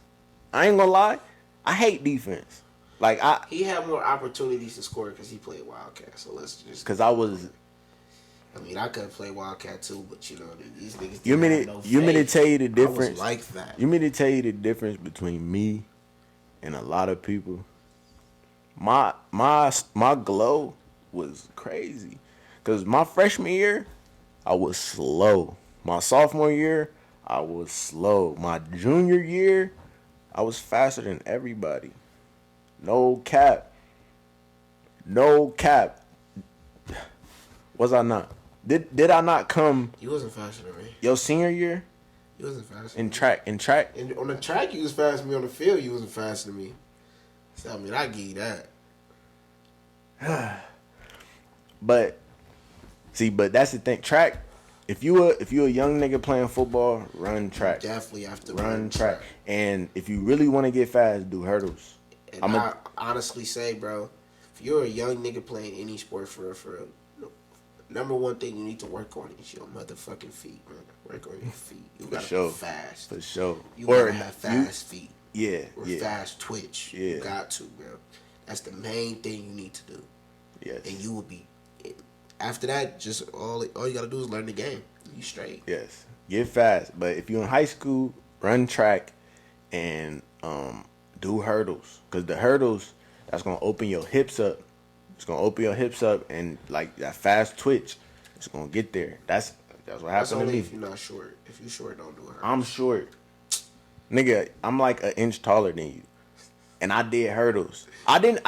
I ain't gonna lie. I hate defense. Like he had more opportunities to score because he played Wildcat. So let's just. Because I was. I mean, I could play Wildcat too, but these niggas. You mean to tell you the difference? I was like that. You mean to tell you the difference between me and a lot of people? My glow was crazy. Cause my freshman year, I was slow. My sophomore year, I was slow. My junior year, I was faster than everybody. No cap. No cap. Was I not? Did I not come? You wasn't faster than me. Your senior year? You wasn't faster. In track. And on the track, you was faster than me. On the field, you wasn't faster than me. So I mean, I give you that. But that's the thing. Track. If you a young nigga playing football, run track. You definitely have to run track. And if you really want to get fast, do hurdles. And I honestly say, bro, if you're a young nigga playing any sport for real, number one thing you need to work on is your motherfucking feet, man. Work on your feet. You gotta be fast. For sure. You gotta have fast feet. Yeah. Or fast twitch. Yeah. You got to, bro. That's the main thing you need to do. Yes. And you will be. After that, just all you gotta do is learn the game. You straight. Yes. Get fast. But if you're in high school, run track and do hurdles. Because the hurdles, that's gonna open your hips up. It's gonna open your hips up, and like that fast twitch, it's gonna get there. That's what happened to me. That's only if you're not short. If you're short, don't do it. I'm short, nigga. I'm like an inch taller than you, and I did hurdles. I didn't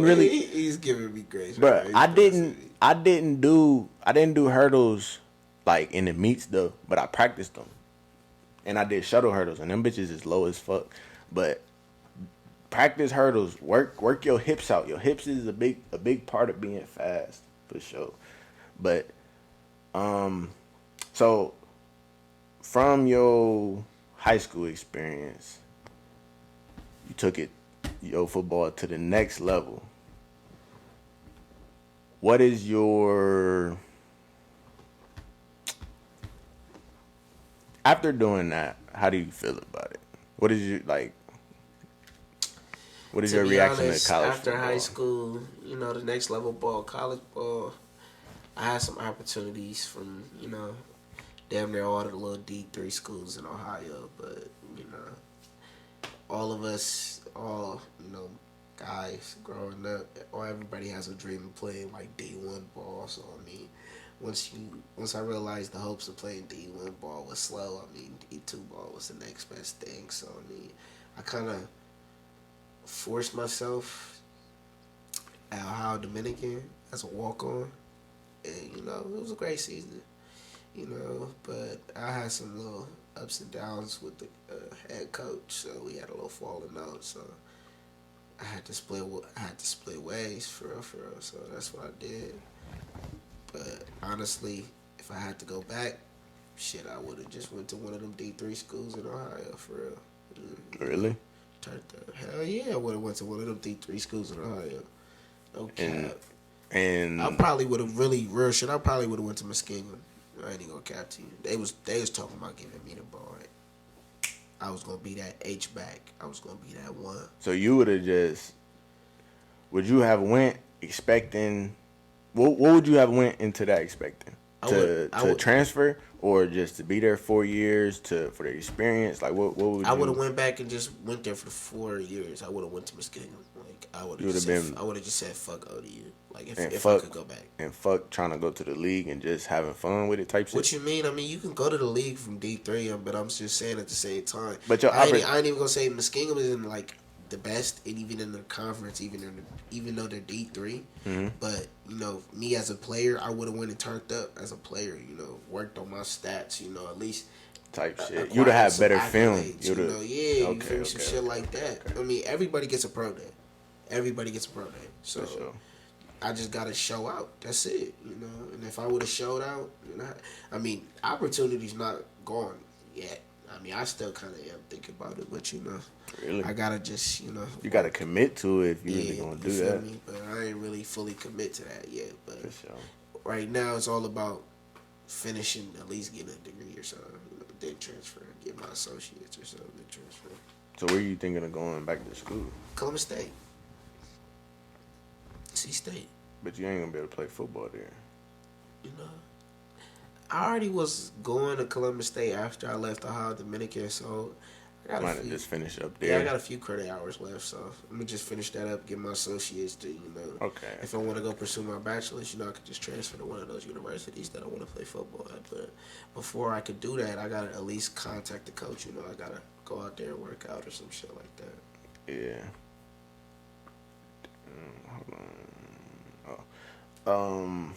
really. He's giving me grace, bro. I didn't do hurdles like in the meets though, but I practiced them, and I did shuttle hurdles, and them bitches is low as fuck, but. Practice hurdles. Work your hips out. Your hips is a big part of being fast for sure. But so from your high school experience, you took your football to the next level. What is your after doing that? How do you feel about it? What is your like? What is your reaction to college after football? high school, the next level ball, college ball, I had some opportunities from, damn near all the little D3 schools in Ohio. But, all of us, guys growing up, everybody has a dream of playing like D1 ball. So, I mean, once I realized the hopes of playing D1 ball was slow, I mean, D2 ball was the next best thing. So, I mean, I kind of forced myself at Ohio Dominican as a walk-on, and it was a great season, but I had some little ups and downs with the head coach, so we had a little falling out, so I had to split ways for real, so that's what I did. But honestly, if I had to go back, shit, I would have just went to one of them D3 schools in Ohio for real. Really? Turned up. Hell yeah, I would have went to one of them D3 schools in Ohio. No cap. And I probably would have really real shit. I probably would have went to Muskingum. I ain't even gonna cap to you. They was talking about giving me the ball. I was gonna be that H back. I was gonna be that one. So you would have just. Would you have went expecting? What would you have went into that expecting? To transfer or just to be there 4 years for the experience? Like what would you? I would have went back and just went there for the 4 years. I would have went to Muskingum. Like I would have just said fuck ODU. Like if I could go back. And fuck trying to go to the league and just having fun with it type shit. What you mean? I mean you can go to the league from D3, but I'm just saying at the same time. But I ain't even gonna say Muskingum isn't like the best, and even in the conference, even though they're D3. Mm-hmm. But you know, me as a player, I would have went and turned up as a player. You know, worked on my stats. You know, at least type shit. You'd have had better film. You know, you feel me, some shit like that. Okay. I mean, everybody gets a pro day. Everybody gets a pro day. So sure. I just gotta show out. That's it. You know, and if I would have showed out, you know, I mean, opportunity's not gone yet. I mean, I still kind of am thinking about it, but you know, really, I gotta just you gotta commit to it if you really gonna do that. Me? But I ain't really fully commit to that yet. But for sure. Right now, it's all about finishing, at least getting a degree or something, then transfer, get my associates or something, then transfer. So where are you thinking of going back to school? Columbus State, C-State. But you ain't gonna be able to play football there. You know. I already was going to Columbus State after I left Ohio Dominican, so I might have just finished up there. Yeah, I got a few credit hours left, so let me just finish that up, get my associates to, you know. Okay. If I want to go pursue my bachelor's, you know, I could just transfer to one of those universities that I want to play football at. But before I could do that, I got to at least contact the coach, you know. I got to go out there and work out or some shit like that. Yeah. Hold on.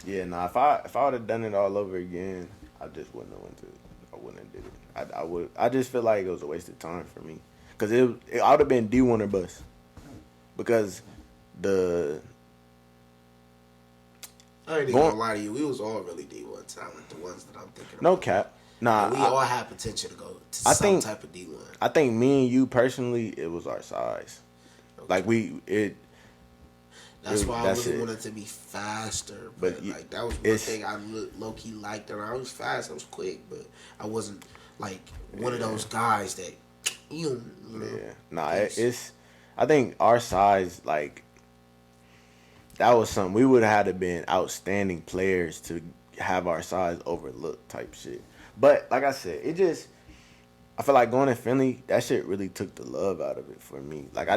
Yeah, nah. If I would have done it all over again, I just wouldn't have went to. I wouldn't have did it. I would. I just feel like it was a waste of time for me, cause I would have been D1 or bust, because I ain't even gonna lie to you. We was all really D1 talent, the ones that I'm thinking. No about. Cap. Nah, we all have potential to go to some type of D1. I think me and you personally, it was our size. Okay. Like That's why I really wanted to be faster. But like that was one thing I low key liked. And I was fast, I was quick, but I wasn't like one of those guys that you know. Yeah, nah, it's. I think our size, like, that was something we would have had to been outstanding players to have our size overlooked type shit. But like I said, I feel like going to Finley, that shit really took the love out of it for me. Like I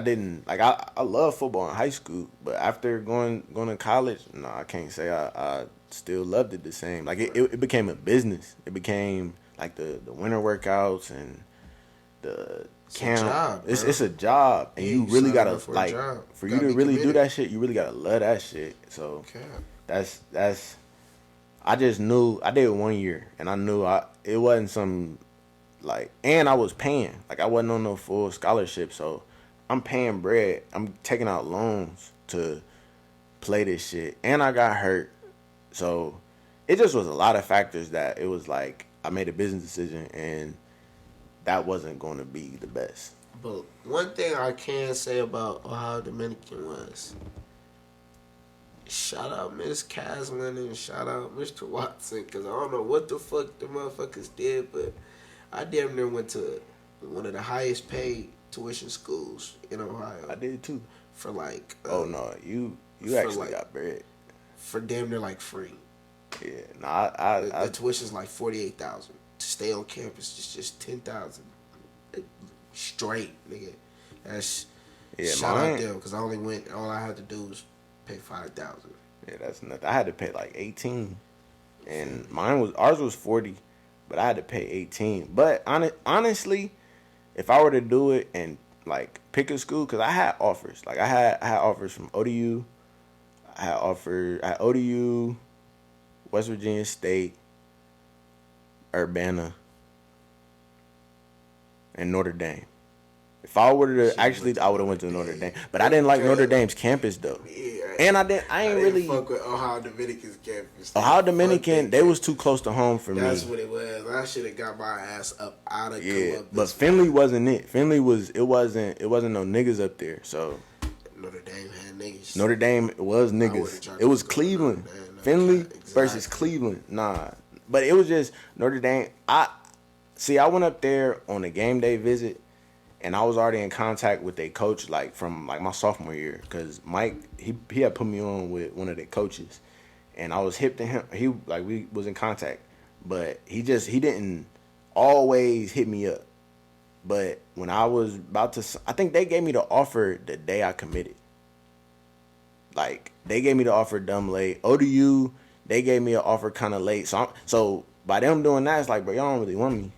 love football in high school, but after going to college, no, I can't say I still loved it the same. Like it became a business. It became like the winter workouts and the camp. It's a job, and you really gotta like for you to really do that shit. You really gotta love that shit. So that's. I just knew I did it 1 year, and I knew it wasn't some. Like, and I was paying. Like, I wasn't on no full scholarship, so I'm paying bread. I'm taking out loans to play this shit. And I got hurt. So, it just was a lot of factors that it was like, I made a business decision, and that wasn't going to be the best. But one thing I can say about Ohio Dominican was, shout out Miss Caslin and shout out Mr. Watson, because I don't know what the fuck the motherfuckers did, but I damn near went to one of the highest paid tuition schools in Ohio. I did too. For like oh no, you actually got bread. For damn near like free. Yeah, no, the tuition's like $48,000 to stay on campus. It's just $10,000 straight, nigga. That's shout out them because I only went. All I had to do was pay $5,000. Yeah, that's nothing. I had to pay like 18, and ours was 40. But I had to pay 18. But honestly, if I were to do it and like pick a school, because I had offers. Like I had offers from ODU. I had ODU, West Virginia State, Urbana, and Notre Dame. If I were to I would have went to Notre Dame. But I didn't like Notre Dame's campus though. Yeah, And I ain't really fuck with Ohio Dominican's campus. Ohio Dominican. They was too close to home for me. That's what it was. I should have got my ass up out of. Yeah, but Finley wasn't it. Finley was. It wasn't no niggas up there. So Notre Dame had niggas. Notre Dame was niggas. It was Cleveland. Finley versus Cleveland. Nah, but it was just Notre Dame. I went up there on a game day visit, and I was already in contact with their coach like from like my sophomore year, because Mike he had put me on with one of their coaches, and I was hip to him. He like we was in contact, but he didn't always hit me up. But when I was about to, I think they gave me the offer the day I committed. Like, they gave me the offer dumb late. ODU, they gave me an offer kind of late. So by them doing that, it's like, bro, y'all don't really want me.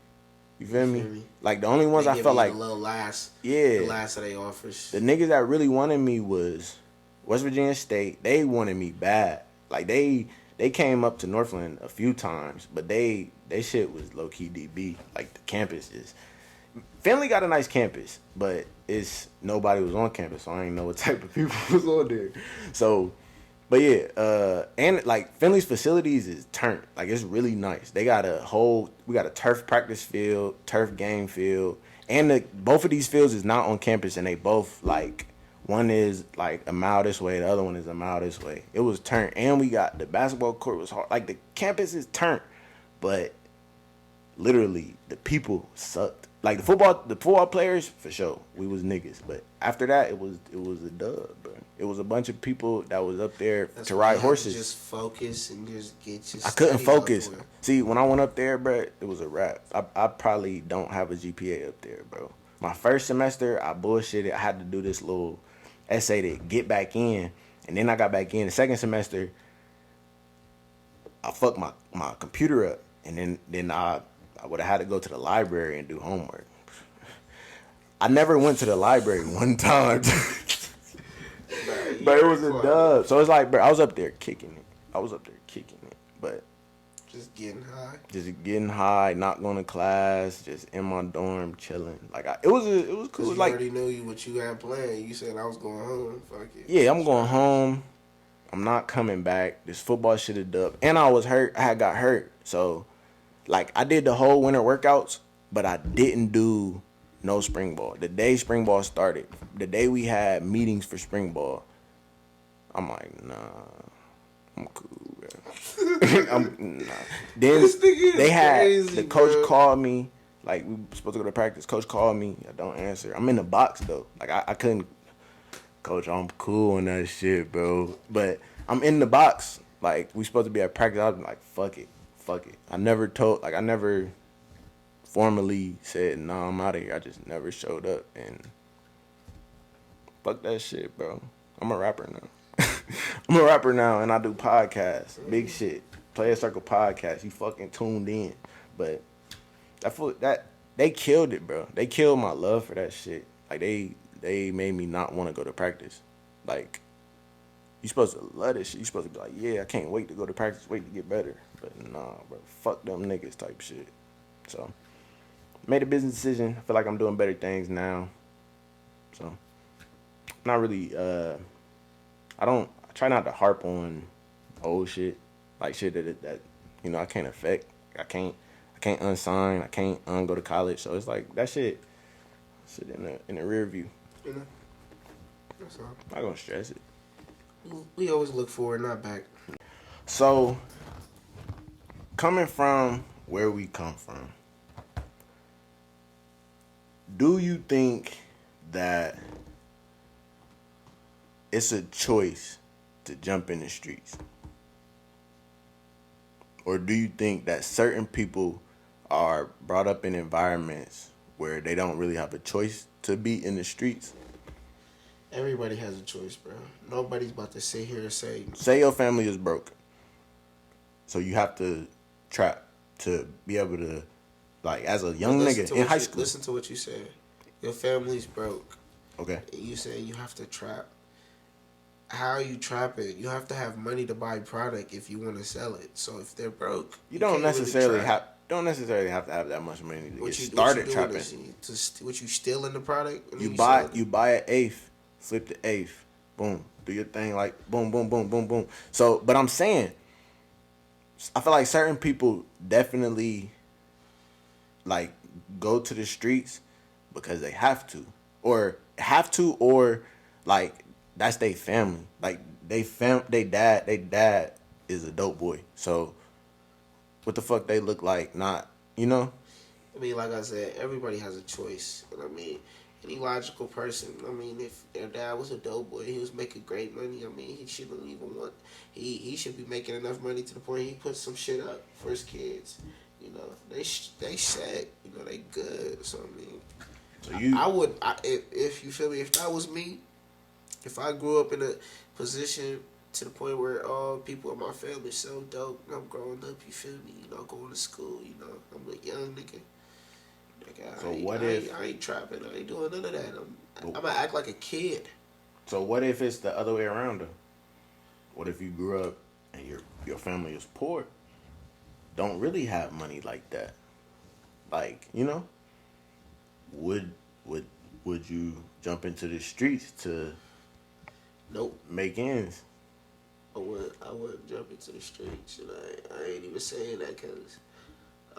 You feel me? Like, the only ones I felt like, the last of their offers. The niggas that really wanted me was West Virginia State. They wanted me bad. Like, they came up to Northland a few times, but they shit was low key DB. Like, the campus is. Finley got a nice campus, but nobody was on campus, so I didn't know what type of people was on there. So, but yeah, and like Finley's facilities is turned. Like, it's really nice. They got we got a turf practice field, turf game field, and both of these fields is not on campus, and they both like, one is like a mile this way, the other one is a mile this way. It was turned, and we got the basketball court was hard. Like, the campus is turned, but literally the people sucked. Like, the football players, for sure, we was niggas. But after that, it was a dub, bro. It was a bunch of people that was up there to ride horses. Just focus and just get your. I couldn't focus. See, when I went up there, bro, it was a wrap. I probably don't have a GPA up there, bro. My first semester, I bullshitted. I had to do this little essay to get back in, and then I got back in. The second semester, I fucked my computer up, and then I would have had to go to the library and do homework. I never went to the library one time. But it was a dub. So it's like, bro, I was up there kicking it. But just getting high, not going to class, just in my dorm chilling. Like, it was cool. You like, already knew what you had planned. You said I was going home. Fuck it. Yeah, I'm going home. I'm not coming back. This football shit is dub. And I was hurt. I had got hurt. So, like, I did the whole winter workouts, but I didn't do no spring ball. The day spring ball started, the day we had meetings for spring ball, I'm like, nah, I'm cool, bro. Nah. Then they had, crazy, the coach called me, like, we were supposed to go to practice. Coach called me. I don't answer. I'm in the box, though. Like, I couldn't, Coach, I'm cool on that shit, bro. But I'm in the box. Like, we supposed to be at practice. I was like, fuck it. I never formally said, nah, I'm out of here. I just never showed up, and fuck that shit, bro. I'm a rapper now. And I do podcasts. Big shit. Playas Circle podcast. You fucking tuned in. But that they killed it, bro. They killed my love for that shit. Like, they made me not want to go to practice. Like, you supposed to love this shit. You supposed to be like, yeah, I can't wait to go to practice, wait to get better. But nah, bro, fuck them niggas type shit. So, made a business decision. I feel like I'm doing better things now. So, not really, I try not to harp on old shit. Like, shit that you know, I can't affect. I can't unsign. I can't go to college. So, it's like, that shit in the rear view. You know, that's all. I'm not gonna stress it. We always look forward, not back. So, coming from where we come from, do you think that it's a choice to jump in the streets? Or do you think that certain people are brought up in environments where they don't really have a choice to be in the streets? Everybody has a choice, bro. Nobody's about to sit here and say your family is broke, so you have to trap to be able to, like, as a young nigga in high school. Listen to what you said. Your family's broke. Okay. You say you have to trap. How are you trapping? You have to have money to buy product if you want to sell it. So if they're broke, you don't necessarily have to have that much money to get started trapping. What you stealing the product? You buy an eighth, flip the eighth, boom, do your thing, like boom, boom, boom, boom, boom. So, but I'm saying, I feel like certain people definitely like go to the streets because they have to, or like that's their family. Like they dad is a dope boy. So what the fuck they look like? Not, you know. I mean, like I said, everybody has a choice. And I mean, any logical person, I mean, if their dad was a dope boy, he was making great money, I mean, he shouldn't even want, he should be making enough money to the point he put some shit up for his kids. You know, they set, you know, they good. So, I mean, So you, I would, if you feel me, if that was me, if I grew up in a position to the point where all people in my family so dope, and I'm growing up, you feel me, you know, going to school, you know, I'm a young nigga. Like, so what if I ain't trapping, I ain't doing none of that. I'm gonna act like a kid. So what if it's the other way around though? What if you grew up and your family is poor, don't really have money like that? Like, you know, would you jump into the streets to Nope. make ends? I wouldn't jump into the streets, and I ain't even saying that because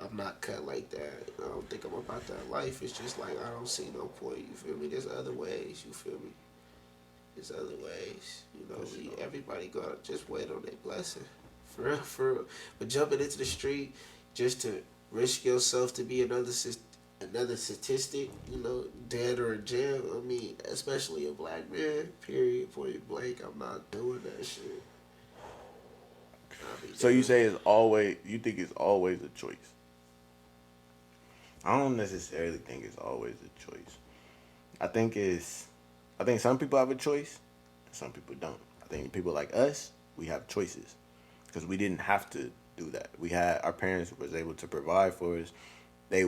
I'm not cut like that. I don't think I'm about that life. It's just like I don't see no point. You feel me? There's other ways. You feel me? There's other ways. You know, everybody gotta just wait on their blessing. For real, for real. But jumping into the street just to risk yourself to be another statistic, you know, dead or in jail. I mean, especially a black man. Period. Point blank. I'm not doing that shit. So you think it's always a choice? I don't necessarily think it's always a choice. I think some people have a choice, and some people don't. I think people like us, we have choices because we didn't have to do that. Our parents was able to provide for us. They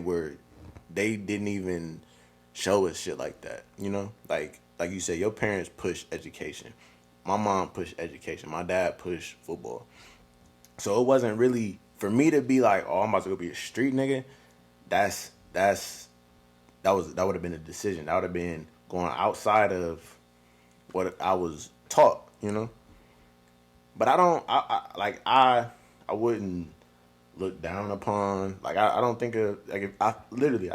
didn't even show us shit like that. You know, like you said, your parents push education. My mom pushed education. My dad pushed football. So it wasn't really for me to be like, oh, I'm about to go be a street nigga. That would have been a decision. That would have been going outside of what I was taught, you know. But I wouldn't look down upon. Like I don't think of like I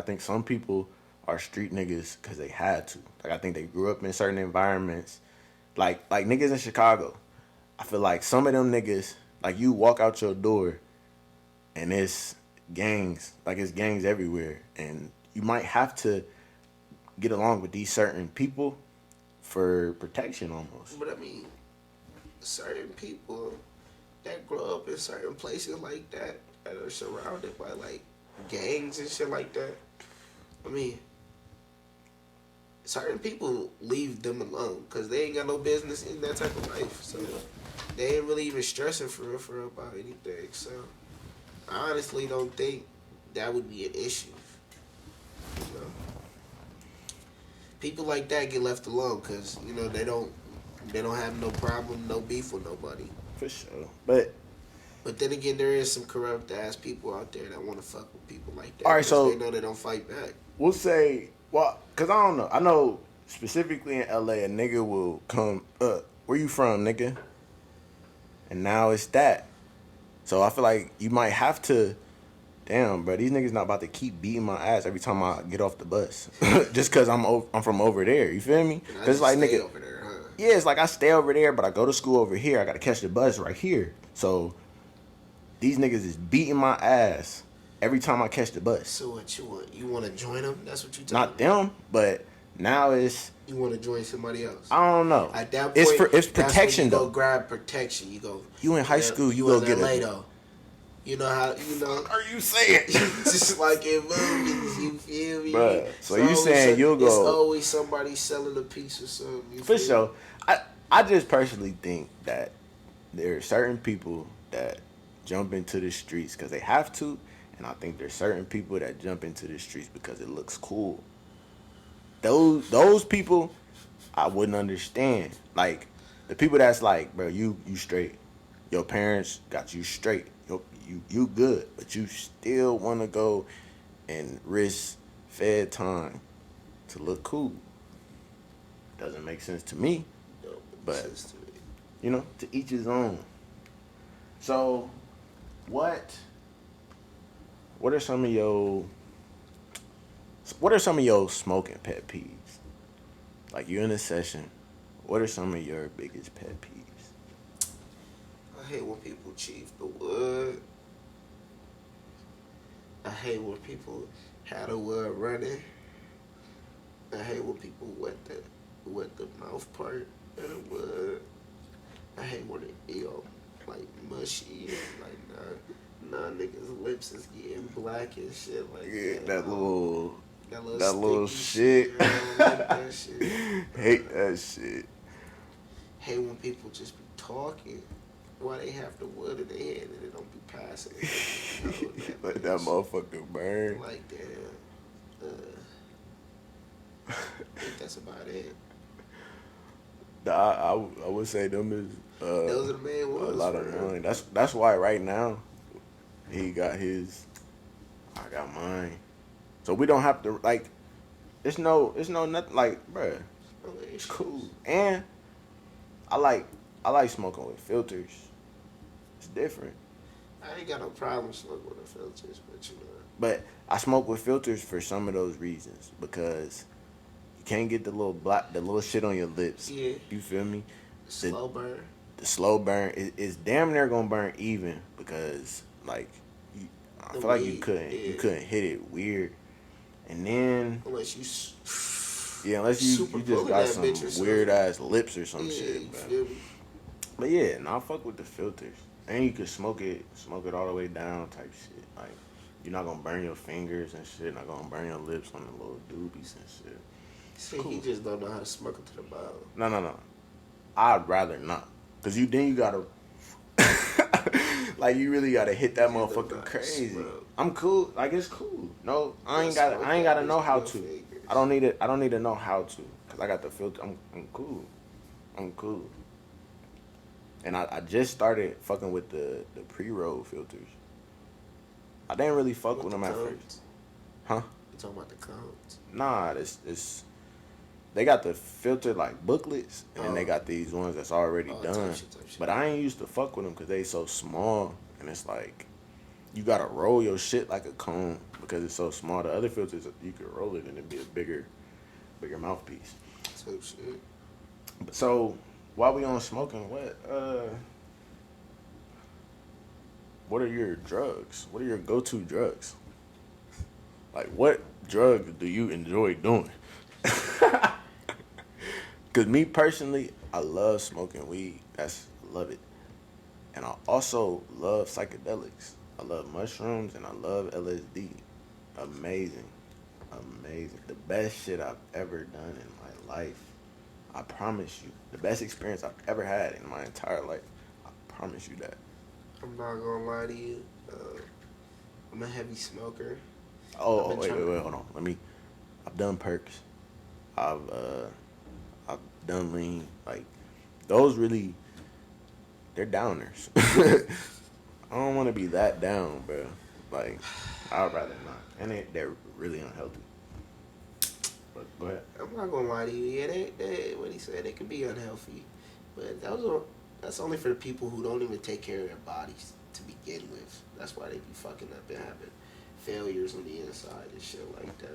think some people are street niggas because they had to. Like I think they grew up in certain environments. Like niggas in Chicago. I feel like some of them niggas, like you walk out your door and it's gangs everywhere, and you might have to get along with these certain people for protection almost. But I mean, certain people that grow up in certain places like that are surrounded by like gangs and shit like that. I mean, certain people leave them alone because they ain't got no business in that type of life. So they ain't really even stressing for real about anything. So I honestly don't think that would be an issue. You know, people like that get left alone because you know they don't have no problem, no beef with nobody. For sure, but then again, there is some corrupt ass people out there that want to fuck with people like that. All right, so they know they don't fight back. We'll say, well, because I don't know. I know specifically in LA, a nigga will come up. Where you from, nigga? And now it's that. So I feel like you might have to. Damn, bro, these niggas not about to keep beating my ass every time I get off the bus, just because I'm from over there. You feel me? Because like nigga, over there, huh? Yeah, it's like I stay over there, but I go to school over here. I gotta catch the bus right here. So these niggas is beating my ass every time I catch the bus. So what you want? You want to join them? That's what you talking Not them, but now it's. You want to join somebody else? I don't know. At that point, it's protection that's when you though. go grab protection. You go. You in high school, you go get it. Though. You know how you know. What are you saying? Just like in movies, you feel me? Bruh, so you saying you'll go? It's always somebody selling a piece or something. For sure. I just personally think that there are certain people that jump into the streets because they have to, and I think there's certain people that jump into the streets because it looks cool. Those people, I wouldn't understand. Like the people that's like, bro, you straight. Your parents got you straight. You good, but you still want to go and risk fed time to look cool. Doesn't make sense to me. But Just to me. you know, to each his own. So, what are some of your smoking pet peeves? Like you in a session, what are some of your biggest pet peeves? I hate when people chief the wood. I hate when people have the wood running. I hate when people wet the mouth part of the wood. I hate when it like mushy and like nah niggas lips is getting black and shit like Yeah, that. That little sticky shit. I don't like that shit. Hate that shit. Hate when people just be talking while they have the wood in their hand and they don't be passing it. Let that motherfucker burn. Like that. I think that's about it. I would say them is Those are the main a ones. lot of mine. That's why right now he got his, I got mine. So we don't have to like. It's no nothing like, bruh. It's cool. And I like smoking with filters. It's different. I ain't got no problem smoking with the filters, but you know. But I smoke with filters for some of those reasons because you can't get the little shit on your lips. Yeah. You feel me? Slow burn. The slow burn is damn near gonna burn even because like I feel like you couldn't hit it weird, and then unless you just got some weird ass lips or some yeah, shit. You Bro. feel me? But yeah, I fuck with the filters, and you could smoke it all the way down type shit. Like you're not gonna burn your fingers and shit. Not gonna burn your lips on the little doobies and shit. See, cool. he just don't know how to smoke it to the bottom. No. I'd rather not, cause you gotta like you really gotta hit that motherfucker crazy. Bro. I'm cool. Like it's cool. No, I ain't gotta know how to. Fingers. I don't need to know how to, cause I got the filter. I'm cool. I'm cool. And I just started fucking with the pre-roll filters. I didn't really fuck with them at first. Huh? You talking about the cones? Nah, it's they got the filter like booklets, and then they got these ones that's already done. Type shit. But I ain't used to fuck with them because they so small, and it's like you gotta roll your shit like a cone because it's so small. The other filters you could roll it and it'd be a bigger mouthpiece. Type shit. So while we on smoking, what are your drugs? What are your go-to drugs? Like what drugs do you enjoy doing? Cause me personally, I love smoking weed. Love it. And I also love psychedelics. I love mushrooms and I love LSD. Amazing. The best shit I've ever done in my life. I promise you. The best experience I've ever had in my entire life. I promise you that. I'm not gonna lie to you. I'm a heavy smoker. Oh, wait, hold on. I've done perks. I've done lean. Like, those really, they're downers. I don't want to be that down, bro. Like, I'd rather not. And they're really unhealthy. But go ahead. I'm not gonna lie to you. Yeah, they what he said, they could be unhealthy, but that's only for the people who don't even take care of their bodies to begin with. That's why they be fucking up and having failures on the inside and shit like that.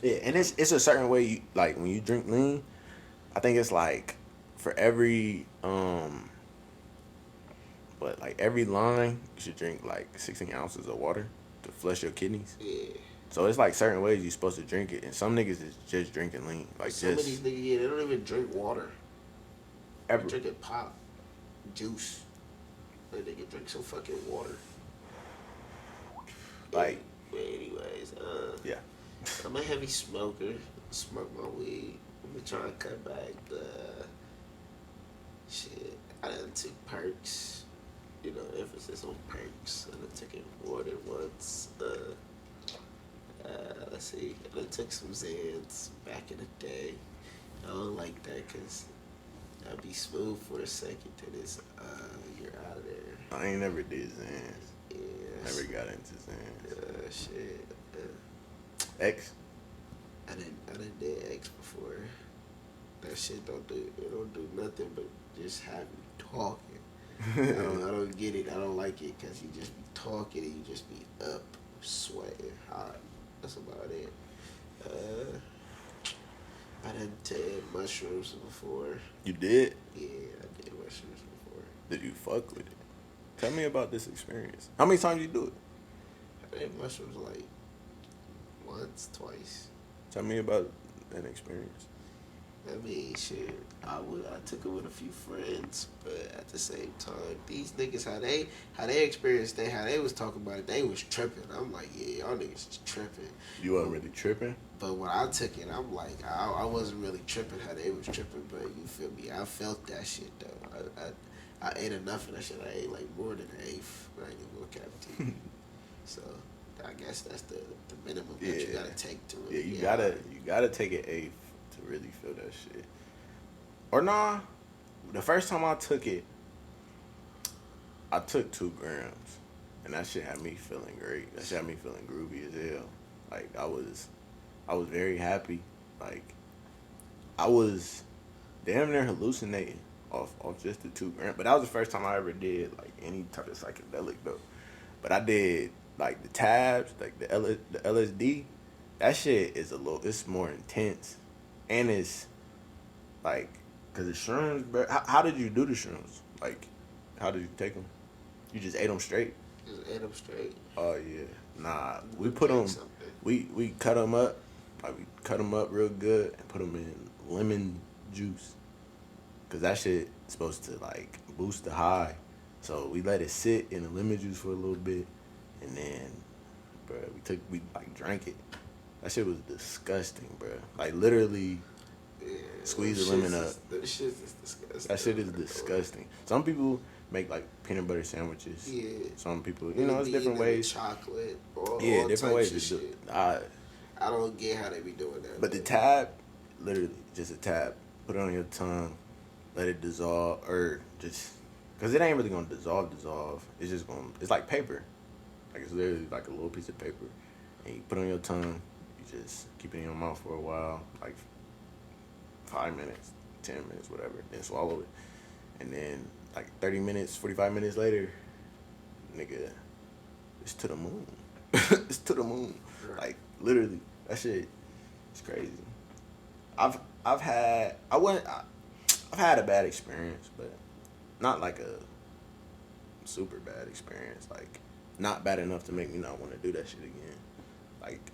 Yeah, and it's a certain way you like when you drink lean. I think it's like for every every line you should drink like 16 ounces of water to flush your kidneys. Yeah. So it's like certain ways you're supposed to drink it, and some niggas is just drinking lean. Like some of these niggas, yeah, they don't even drink water. They drinking pop, juice. Like they can drink some fucking water. Like. But anyways, yeah. I'm a heavy smoker. Smoke my weed. I'm gonna try to cut back the shit. I done took perks. You know, emphasis on perks. I done took it more than once. Let's see. I done took some Zans back in the day. I don't like that because I'd be smooth for a second. Then it's you're out of there. I ain't never did Zans. Yeah. Never got into Zans. Shit. X? I didn't did X before. That shit don't do nothing but just have you talking. I don't get it. I don't like it because you just be talking and you just be up, sweating, hot. That's about it. I done did mushrooms before. You did? Yeah, I did mushrooms before. Did you fuck with it? Tell me about this experience. How many times you do it? I did mushrooms like once, twice. Tell me about an experience. I mean, shit. I took it with a few friends, but at the same time, these niggas how they experienced it, how they was talking about it, they was tripping. I'm like, yeah, y'all niggas is tripping. You wasn't really tripping? But when I took it, I'm like, I wasn't really tripping how they was tripping, but you feel me? I felt that shit though. I ate enough of that shit. I ate like more than an eighth. I ain't even gonna cap it to you. So I guess that's the minimum that you gotta take to really. Yeah, you gotta take an eighth to really feel that shit. Or nah, the first time I took it, I took 2 grams, and that shit had me feeling great. That shit had me feeling groovy as hell. Like I was very happy. Like I was damn near hallucinating off just the 2 grams. But that was the first time I ever did like any type of psychedelic though. But I did like the tabs, like the LSD. That shit is it's more intense, and it's like, cause the shrooms, bro. How did you do the shrooms? Like, how did you take them? You just ate them straight? Just ate them straight. Oh yeah, nah. We put them. We cut them up. Like we cut them up real good and put them in lemon juice. Cause that shit is supposed to like boost the high. So we let it sit in the lemon juice for a little bit, and then, bro, we like drank it. That shit was disgusting, bro. Like literally. Yeah, Squeeze the lemon up. That shit is disgusting. That shit is disgusting. Some people make like peanut butter sandwiches. Yeah. Some people, it's different ways. Chocolate. All different ways to do it. I don't get how they be doing that. But the tab, literally just a tab. Put it on your tongue, let it dissolve, or just, cause it ain't really gonna dissolve. It's just it's like paper. Like it's literally like a little piece of paper, and you put it on your tongue. You just keep it in your mouth for a while, like 5 minutes, 10 minutes, whatever, then swallow it. And then, like, 30 minutes, 45 minutes later, nigga, it's to the moon. It's to the moon. Right. Like, literally, that shit is crazy. I've had a bad experience, but not like a super bad experience. Like, not bad enough to make me not want to do that shit again. Like,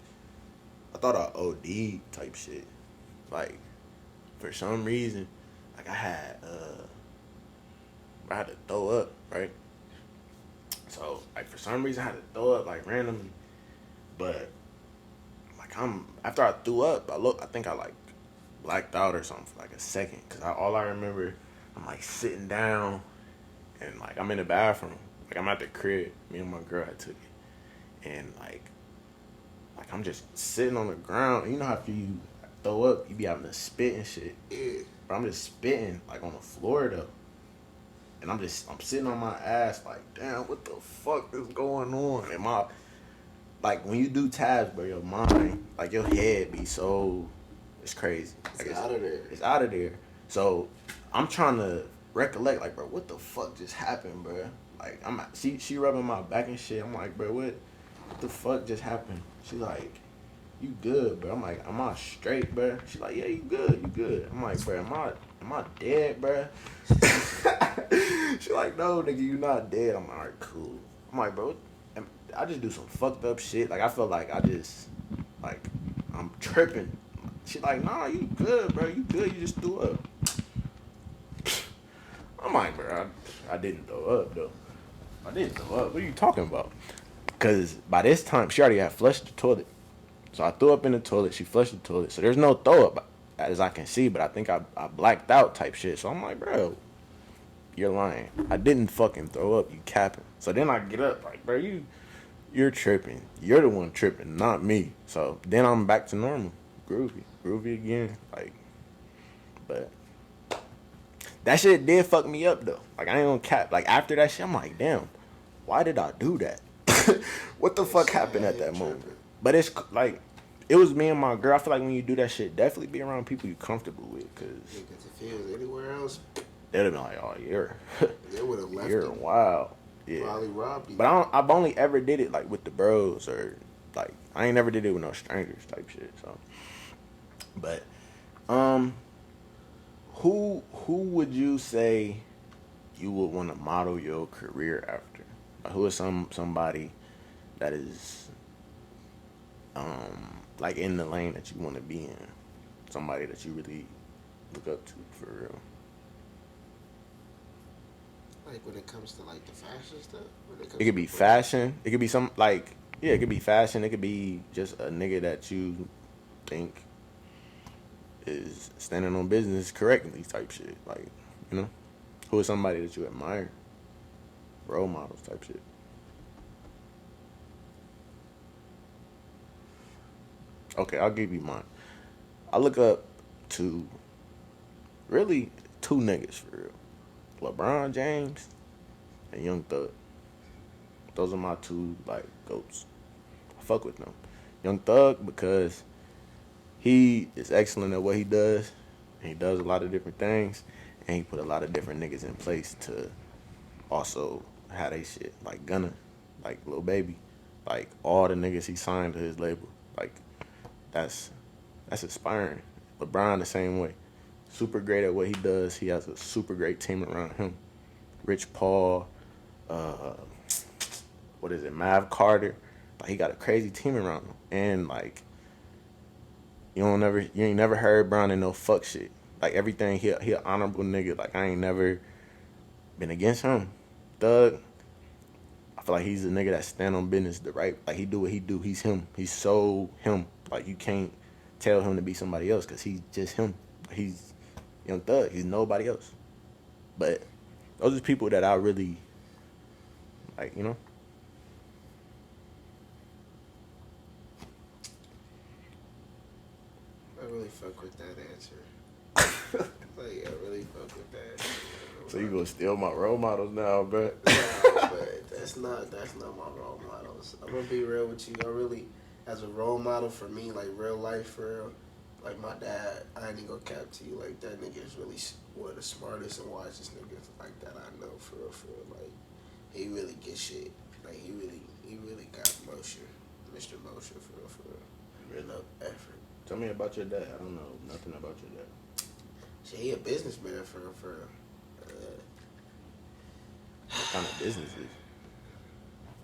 I thought I OD type shit. Like, for some reason, like I had to throw up, right? So, like, for some reason I had to throw up, like, randomly. But, like, after I threw up, I think I, like, blacked out or something for, like, a second. Because all I remember, I'm, like, sitting down, and, like, I'm in the bathroom. Like, I'm at the crib. Me and my girl had took it. And, like, I'm just sitting on the ground. You know how after you throw up, you be having to spit and shit. Yeah. But I'm just spitting, like, on the floor, though. And I'm sitting on my ass, like, damn, what the fuck is going on? And like, when you do tabs, bro, your mind, like, your head be so, it's crazy. Like, It's out of there. It's out of there. So, I'm trying to recollect, like, bro, what the fuck just happened, bro? Like, she rubbing my back and shit. I'm like, bro, what the fuck just happened? She like, you good, bro? I'm like, am I straight, bro? She like, yeah, you good. I'm like, bro, am I dead, bro? She like, no, nigga, you not dead. I'm like, all right, cool. I'm like, bro, I just do some fucked up shit. Like, I feel like I'm tripping. She like, nah, you good, bro. You good. You just threw up. I'm like, bro, I didn't throw up, though. I didn't throw up. What are you talking about? Because by this time, she already had flushed the toilet. So I threw up in the toilet. She flushed the toilet. So there's no throw up as I can see, but I think I blacked out type shit. So I'm like, bro, you're lying. I didn't fucking throw up. You capping. So then I get up like, bro, you're tripping. You're the one tripping, not me. So then I'm back to normal. Groovy again. Like, but that shit did fuck me up though. Like, I ain't gonna cap. Like, after that shit, I'm like, damn, why did I do that? What the fuck happened at that moment? But it's like, it was me and my girl. I feel like when you do that shit, definitely be around people you're comfortable with, cause Because if it was anywhere else, they'd have been like, "Oh, they would have left you're him. wild." Yeah. Probably robbed you. But I've only ever did it like with the bros or like I ain't never did it with no strangers type shit. So, but who would you say you would want to model your career after? Like, who is somebody that is like in the lane that you want to be in? Somebody that you really look up to for real. Like when it comes to like the fashion stuff. It could be fashion. It could be some like yeah. It could be fashion. It could be just a nigga that you think is standing on business correctly type shit. Like, you know, who is somebody that you admire? Role models type shit. Okay, I'll give you mine. I look up to really two niggas for real. LeBron James and Young Thug. Those are my two like goats. I fuck with them. Young Thug because he is excellent at what he does. And he does a lot of different things. And he put a lot of different niggas in place to also have they shit. Like Gunna, like Lil Baby. Like all the niggas he signed to his label. Like that's inspiring. LeBron the same way. Super great at what he does. He has a super great team around him. Rich Paul, Mav Carter. Like he got a crazy team around him. And like you ain't never heard Brown in no fuck shit. Like everything he an honorable nigga. Like I ain't never been against him. Thug, I feel like he's a nigga that stand on business the right. Like he do what he do. He's him. He's so him. Like you can't tell him to be somebody else because he's just him. He's Young Thug. He's nobody else. But those are people that I really like. You know. I really fuck with that answer. Like, I really fuck with that. So you gonna steal my role models now, bro? No, but that's not my role models. I'm gonna be real with you. I really, as a role model for me, like real life, for real, like my dad, I ain't gonna cap to you. Like that nigga is really one of the smartest and wisest niggas like that I know, for real, for real. Like he really gets shit. Like he really got motion, Mr. Motion, for real, for real. Real up effort. Tell me about your dad. I don't know nothing about your dad. So he a businessman for What kind of businesses?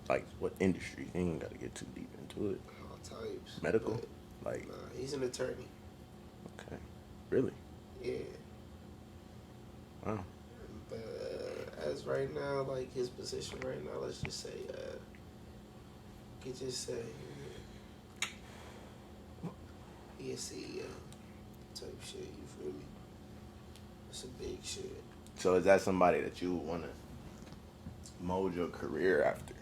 Like what industry? You ain't gotta get too deep into it. all types. Medical? Like Nah, he's an attorney. okay. Really? Yeah. Wow. But as right now, like his position right now, let's just say, could just say he a CEO type shit. You feel me? It's a big shit. So is that somebody that you want to mold your career after?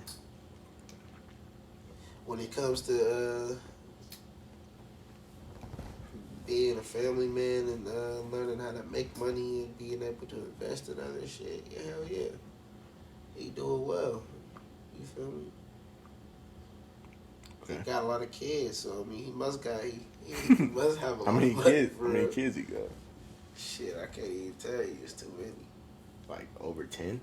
When it comes to being a family man and learning how to make money and being able to invest in other shit, yeah, hell yeah, he doing well. You feel me? Okay. He got a lot of kids, so I mean, he must have a lot How many of money. kids? For How many real. kids he got? Shit, I can't even tell you. It's too many. Like over 10?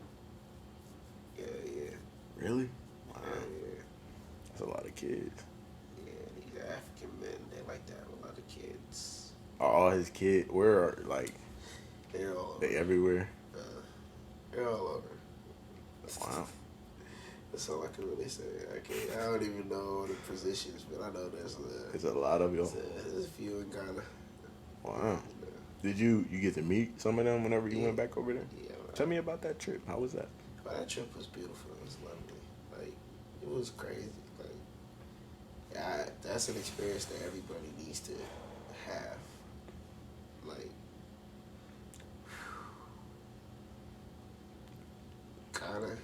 Yeah, yeah. Really? Wow. Yeah. That's a lot of kids. Yeah, these African men, they like to have a lot of kids. Are all his kids? Where are like They're all over. they everywhere? They're all over. Wow. That's all I can really say. I don't even know the positions, but I know there's It's a lot of y'all. there's a few in Ghana. Wow. Did you get to meet some of them whenever you Yeah. went back over there? Yeah. Tell me about that trip. How was that? But that trip was beautiful. It was lovely. Like, it was crazy. Like, that's an experience that everybody needs to have. Like, Ghana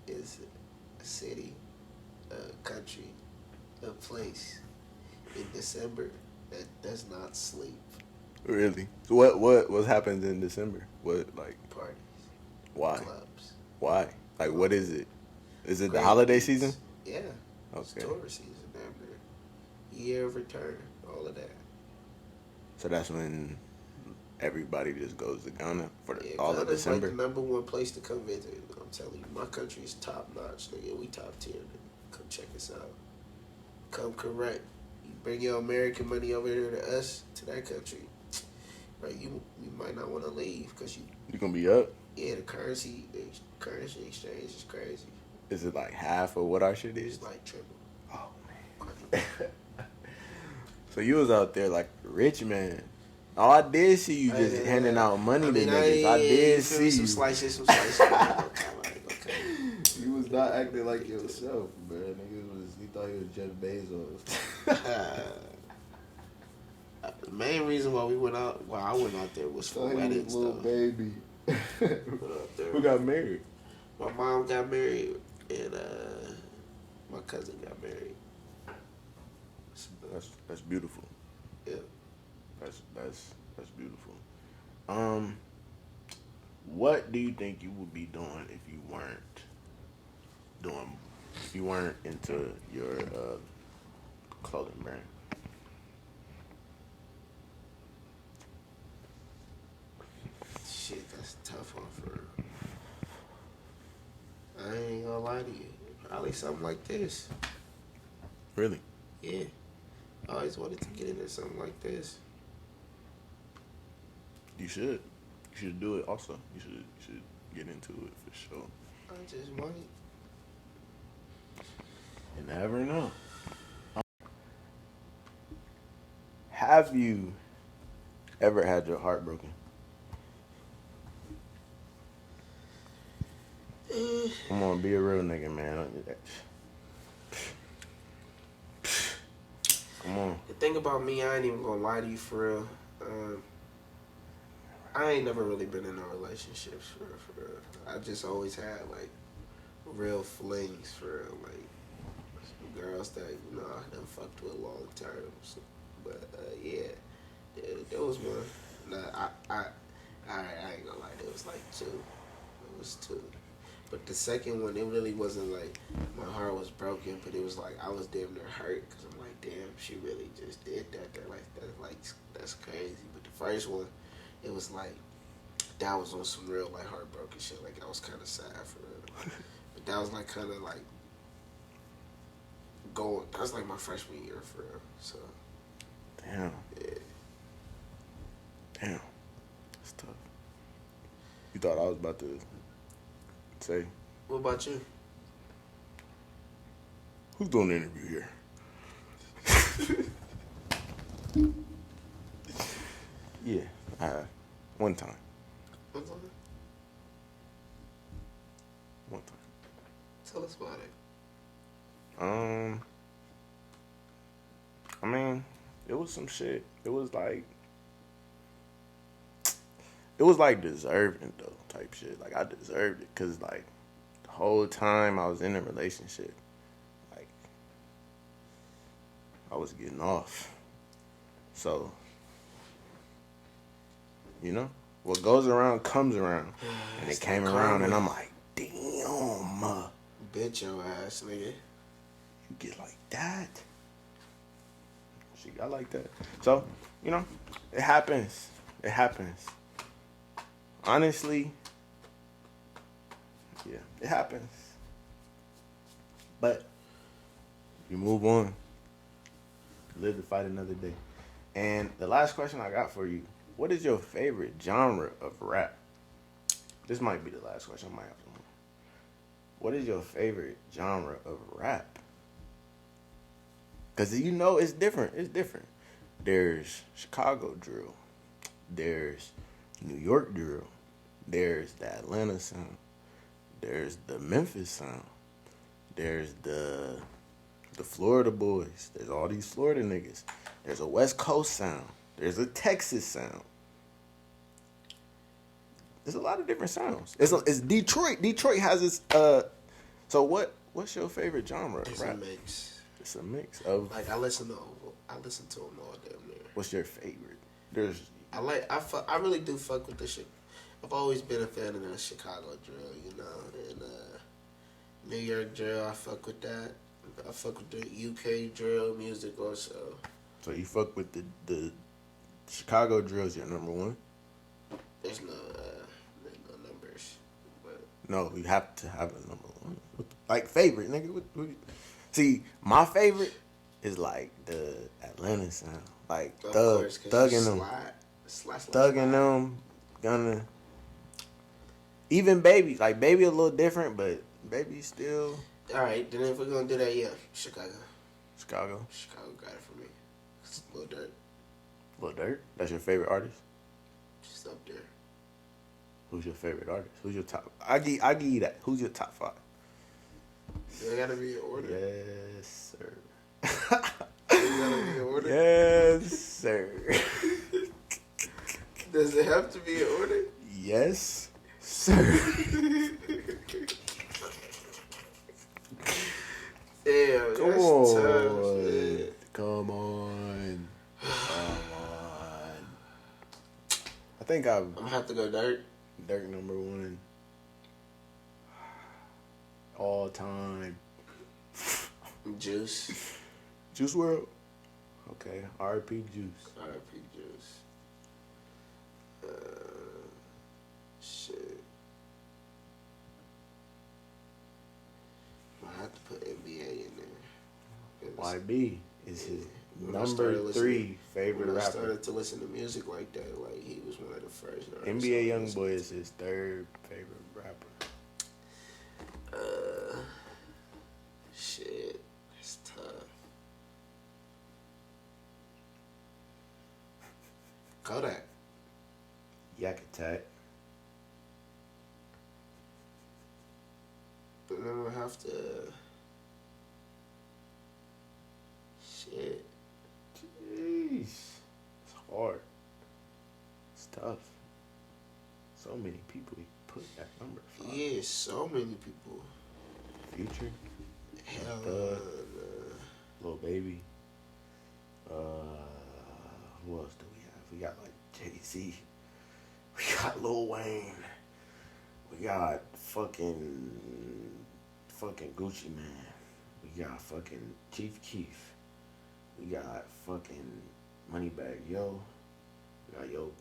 is a city, a country, a place in December that does not sleep. Really? What happens in December? What like Parties, why? clubs. Why? Like what is it? Is it the Great holiday meats. season? Yeah. It's Okay. tourist season down there. year of return, all of that. So that's when everybody just goes to Ghana for Yeah, all of Ghana's like December. the number one place to come visit. I'm telling you, my country is top notch, nigga. We top tier, nigga. Come check us out. Come correct. You bring your American money over here to us, to that country. Right, you might not want to leave because You gonna be up? yeah, the currency exchange is crazy. Is it like half of what our shit is? It's like triple. Oh man. So you was out there like a rich man. Oh, I did see you just handing out money to niggas. I did see some you. Some slices. Okay. You was not acting like yourself, bro. He thought he was Jeff Bezos. The main reason why I went out there was for weddings, little though. baby. Who got married? My mom got married, and my cousin got married. That's beautiful. Yeah. That's beautiful. What do you think you would be doing if you weren't into your clothing brand? Shit, that's a tough one for real. I ain't gonna lie to you. Probably something like this. Really? Yeah. I always wanted to get into something like this. You should. You should do it also. You should get into it for sure. I just might. You never know. Have you ever had your heart broken? Come on, be a real nigga, man. Don't do that. Come on. The thing about me, I ain't even gonna lie to you for real. I ain't never really been in no relationships for real. I just always had like real flings for real, like some girls that I done fucked with long term. So, but yeah, there was one. Nah, I ain't gonna lie, there was like two. It was two. But the second one, it really wasn't like my heart was broken, but it was like I was damn near hurt because I'm like, damn, she really just did that. That's crazy. But the first one, it was like that was on some real like heartbroken shit. Like I was kind of sad for real. But that was like kind of like going. That was like my freshman year for real. So Damn. yeah. Damn. That's tough. You thought I was about to say, What about you? who's doing the interview here? Yeah, I have. One time. What's on it? One time. Tell us about it. I mean, it was some shit. It was like deserving though type shit. Like I deserved it because like the whole time I was in a relationship, like I was getting off. So, what goes around comes around, and it came around, and I'm like, damn, Bitch your ass, nigga. you get like that. She got like that. So, it happens. It happens. Honestly, yeah, it happens. But you move on. Live to fight another day. And the last question I got for you, what is your favorite genre of rap? This might be the last question. I might have some more. What is your favorite genre of rap? Because it's different. It's different. There's Chicago drill. There's New York drill. There's the Atlanta sound. There's the Memphis sound. There's the Florida boys. There's all these Florida niggas. There's a West Coast sound. There's a Texas sound. There's a lot of different sounds. It's Detroit. Detroit has its So what's your favorite genre of It's rap? a mix. It's a mix of. Like I listen to them all damn near. What's your favorite? I really do fuck with the shit. I've always been a fan of the Chicago drill, and New York drill. I fuck with that. I fuck with the UK drill music also. So you fuck with the Chicago drill's your number one? There's no numbers, but No, you have to have a number one. Like favorite, nigga. See, my favorite is like the Atlanta sound. Like of Thug, course, Thug and them. Thug and them, Gunna. Even Baby. Like Baby a little different, but Baby still All right, then if we're gonna do that, yeah, Chicago Chicago. got it for me. It's a little dirt, Lil Durk. That's your favorite artist? just up there. Who's your favorite artist? Who's your top? I give you that. Who's your top 5? They gotta be in order. Yes, sir. They gotta be in order. Yes, sir. Does it have to be in order? Yes, sir. Damn, Come that's on. tough, man. Come on. Come on. I think I'm gonna have to go dirt. Dirk number 1. All time. Juice. Juice World. Okay. R.I.P. Juice. R.I.P. Juice. Shit. I have to put NBA in there. YB is his When I number started 3 favorite When I rapper. started to listen to music like that, like he was one of the first. artists NBA I listened Youngboy is his 3rd favorite rapper. to. Shit, it's tough. Kodak. Yak Attack. But then we'll have to. Shit. Jeez. It's hard. It's tough. So many people he put that number for. Yeah, so many people. Future. Hell, Thug. Lil Baby. Who else do we have? We got like Jay-Z. We got Lil Wayne. We got fucking Gucci Man. We got fucking Chief Keef. We got fucking Moneybagg Yo. We got Yo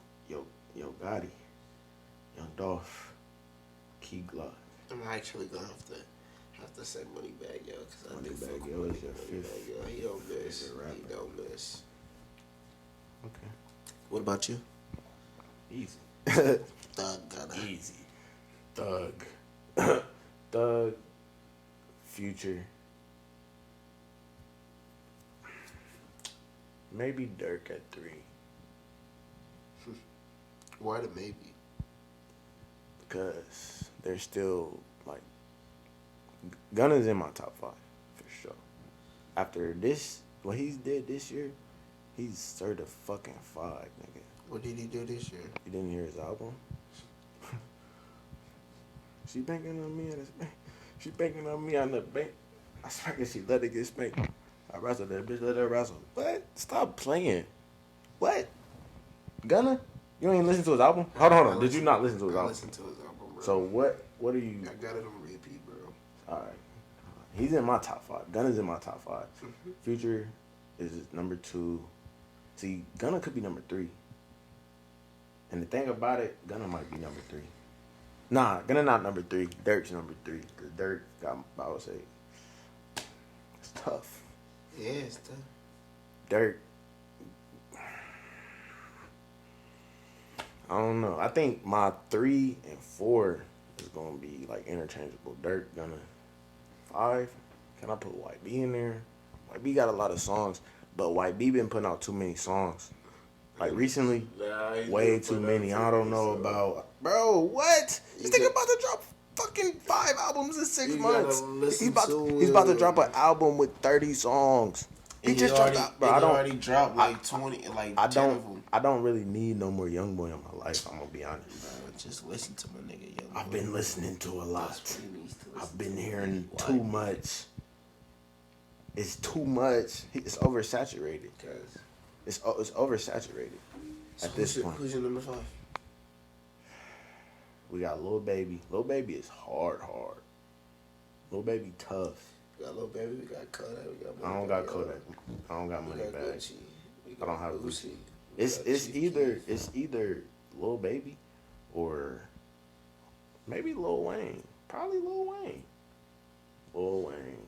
Gotti. Young Dolph. Key Glock. I'm actually gonna have to say Moneybagg Yo, because I think Moneybagg Yo is your 5th. Yo. He don't miss. favorite rapper. He don't miss. Okay. What about you? Easy. Thug Gunna. Easy. Thug. Thug. Future. Maybe Dirk at 3. Why the maybe? Because they're still like Gunna's in my top 5 for sure. After this, what he's did this year, he's certified 5, nigga. What did he do this year? You didn't hear his album? She banking on me on this bank. She banking on me on the bank. I swear she let it get spanked. I wrestled that bitch, let her wrestle. What? Stop playing. What? Gunna? You ain't listen to his album? Hold on. Did you not listen to his I album? listened to his album, bro. So what are you? I got it on repeat, bro. Alright. He's in my top 5. Gunna's in my top 5. Future is number 2. See, Gunna could be number 3. And the thing about it, Gunna might be number 3. Nah, Gunna not number 3. Dirk's number 3. Cause Dirk got, I would say, it's tough. Yeah, it's tough. Dirk, I don't know. I think my 3 and 4 is gonna be like interchangeable. Dirk, Gunna. 5. Can I put YB in there? YB got a lot of songs, but YB been putting out too many songs. Like recently, way too many. I don't know about. Bro, what? This nigga about to drop fucking 5 albums in 6 months. He's about to drop an album with 30 songs. He just dropped out, bro. already dropped like 20, like 10 of them. I don't really need no more YoungBoy in my life. I'm gonna be honest. Bro, just listen to my nigga. Young I've Boy. been listening to a lot. That's what he needs to listen I've been to. hearing Why? too much. It's too much. It's oversaturated. Cause It's oversaturated so at this point. Who's your number 5? We got Lil Baby. Lil Baby is hard. Lil Baby tough. We got Lil Baby, we got Kodak, we got I don't got Kodak. I don't got money bag. I don't have Gucci. It's either Lil Baby or maybe Lil Wayne. Probably Lil Wayne. Lil Wayne.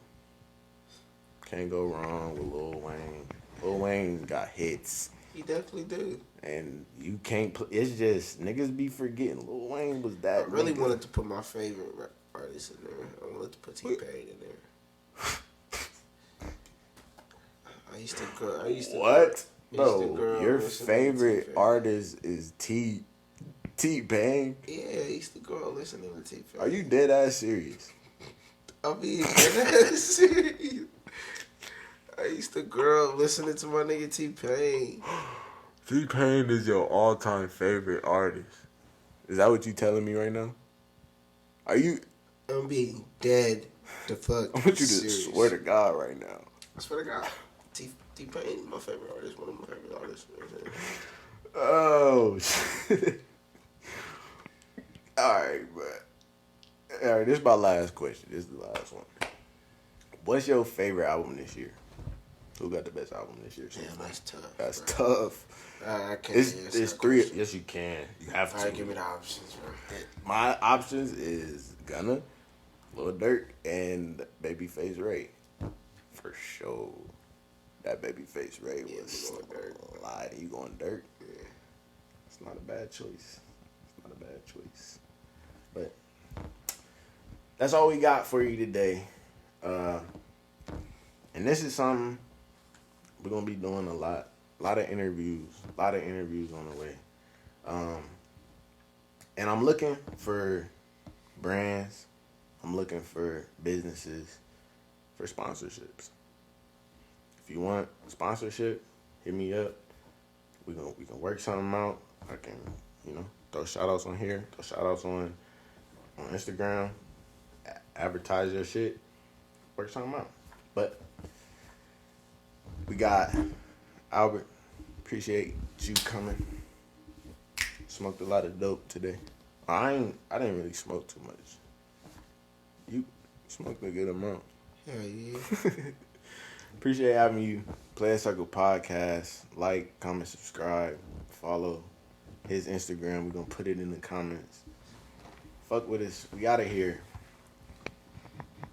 Can't go wrong with Lil Wayne. Lil Wayne got hits. He definitely do. And you can't it's just niggas be forgetting Lil Wayne was that. I really nigga. wanted to put my favorite artist in there. I wanted to put T-Pain in there. I used to What? Bro, Bro, your favorite artist is T-Pain? Yeah, I used to grow up listening to T-Pain. Are you dead ass serious? I mean, dead ass serious. I used to grow up listening to my nigga T-Pain. T-Pain is your all-time favorite artist. Is that what you telling me right now? Are you? I'm being dead the fuck I want you to serious. swear to God right now. I swear to God. T-Pain, my favorite artist, one of my favorite artists. You know what I'm saying? Oh, shit. Alright, but... Alright, this is my last question. This is the last one. What's your favorite album this year? Who got the best album this year? Damn, that's tough. That's bro. tough. I can't It's three. Yes, you can. You have to. Alright, give me the options, bro. My options is Gunna, Lil Durk, and Babyface Ray. For sure. That Babyface Ray was a lie. You going Durk? Yeah. It's not a bad choice. It's not a bad choice. But that's all we got for you today. And this is something we're gonna be doing a lot of interviews on the way. And I'm looking for brands. I'm looking for businesses for sponsorships. If you want sponsorship, hit me up. We can work something out. I can, throw shout outs on here, throw shout outs on Instagram, advertise your shit, work something out. But we got Albert. Appreciate you coming. Smoked a lot of dope today. I didn't really smoke too much. You smoked a good amount. Hell yeah. Appreciate having you. Playas Circle Podcast. Like, comment, subscribe, follow his Instagram. We're gonna put it in the comments. Fuck with us. We out of here.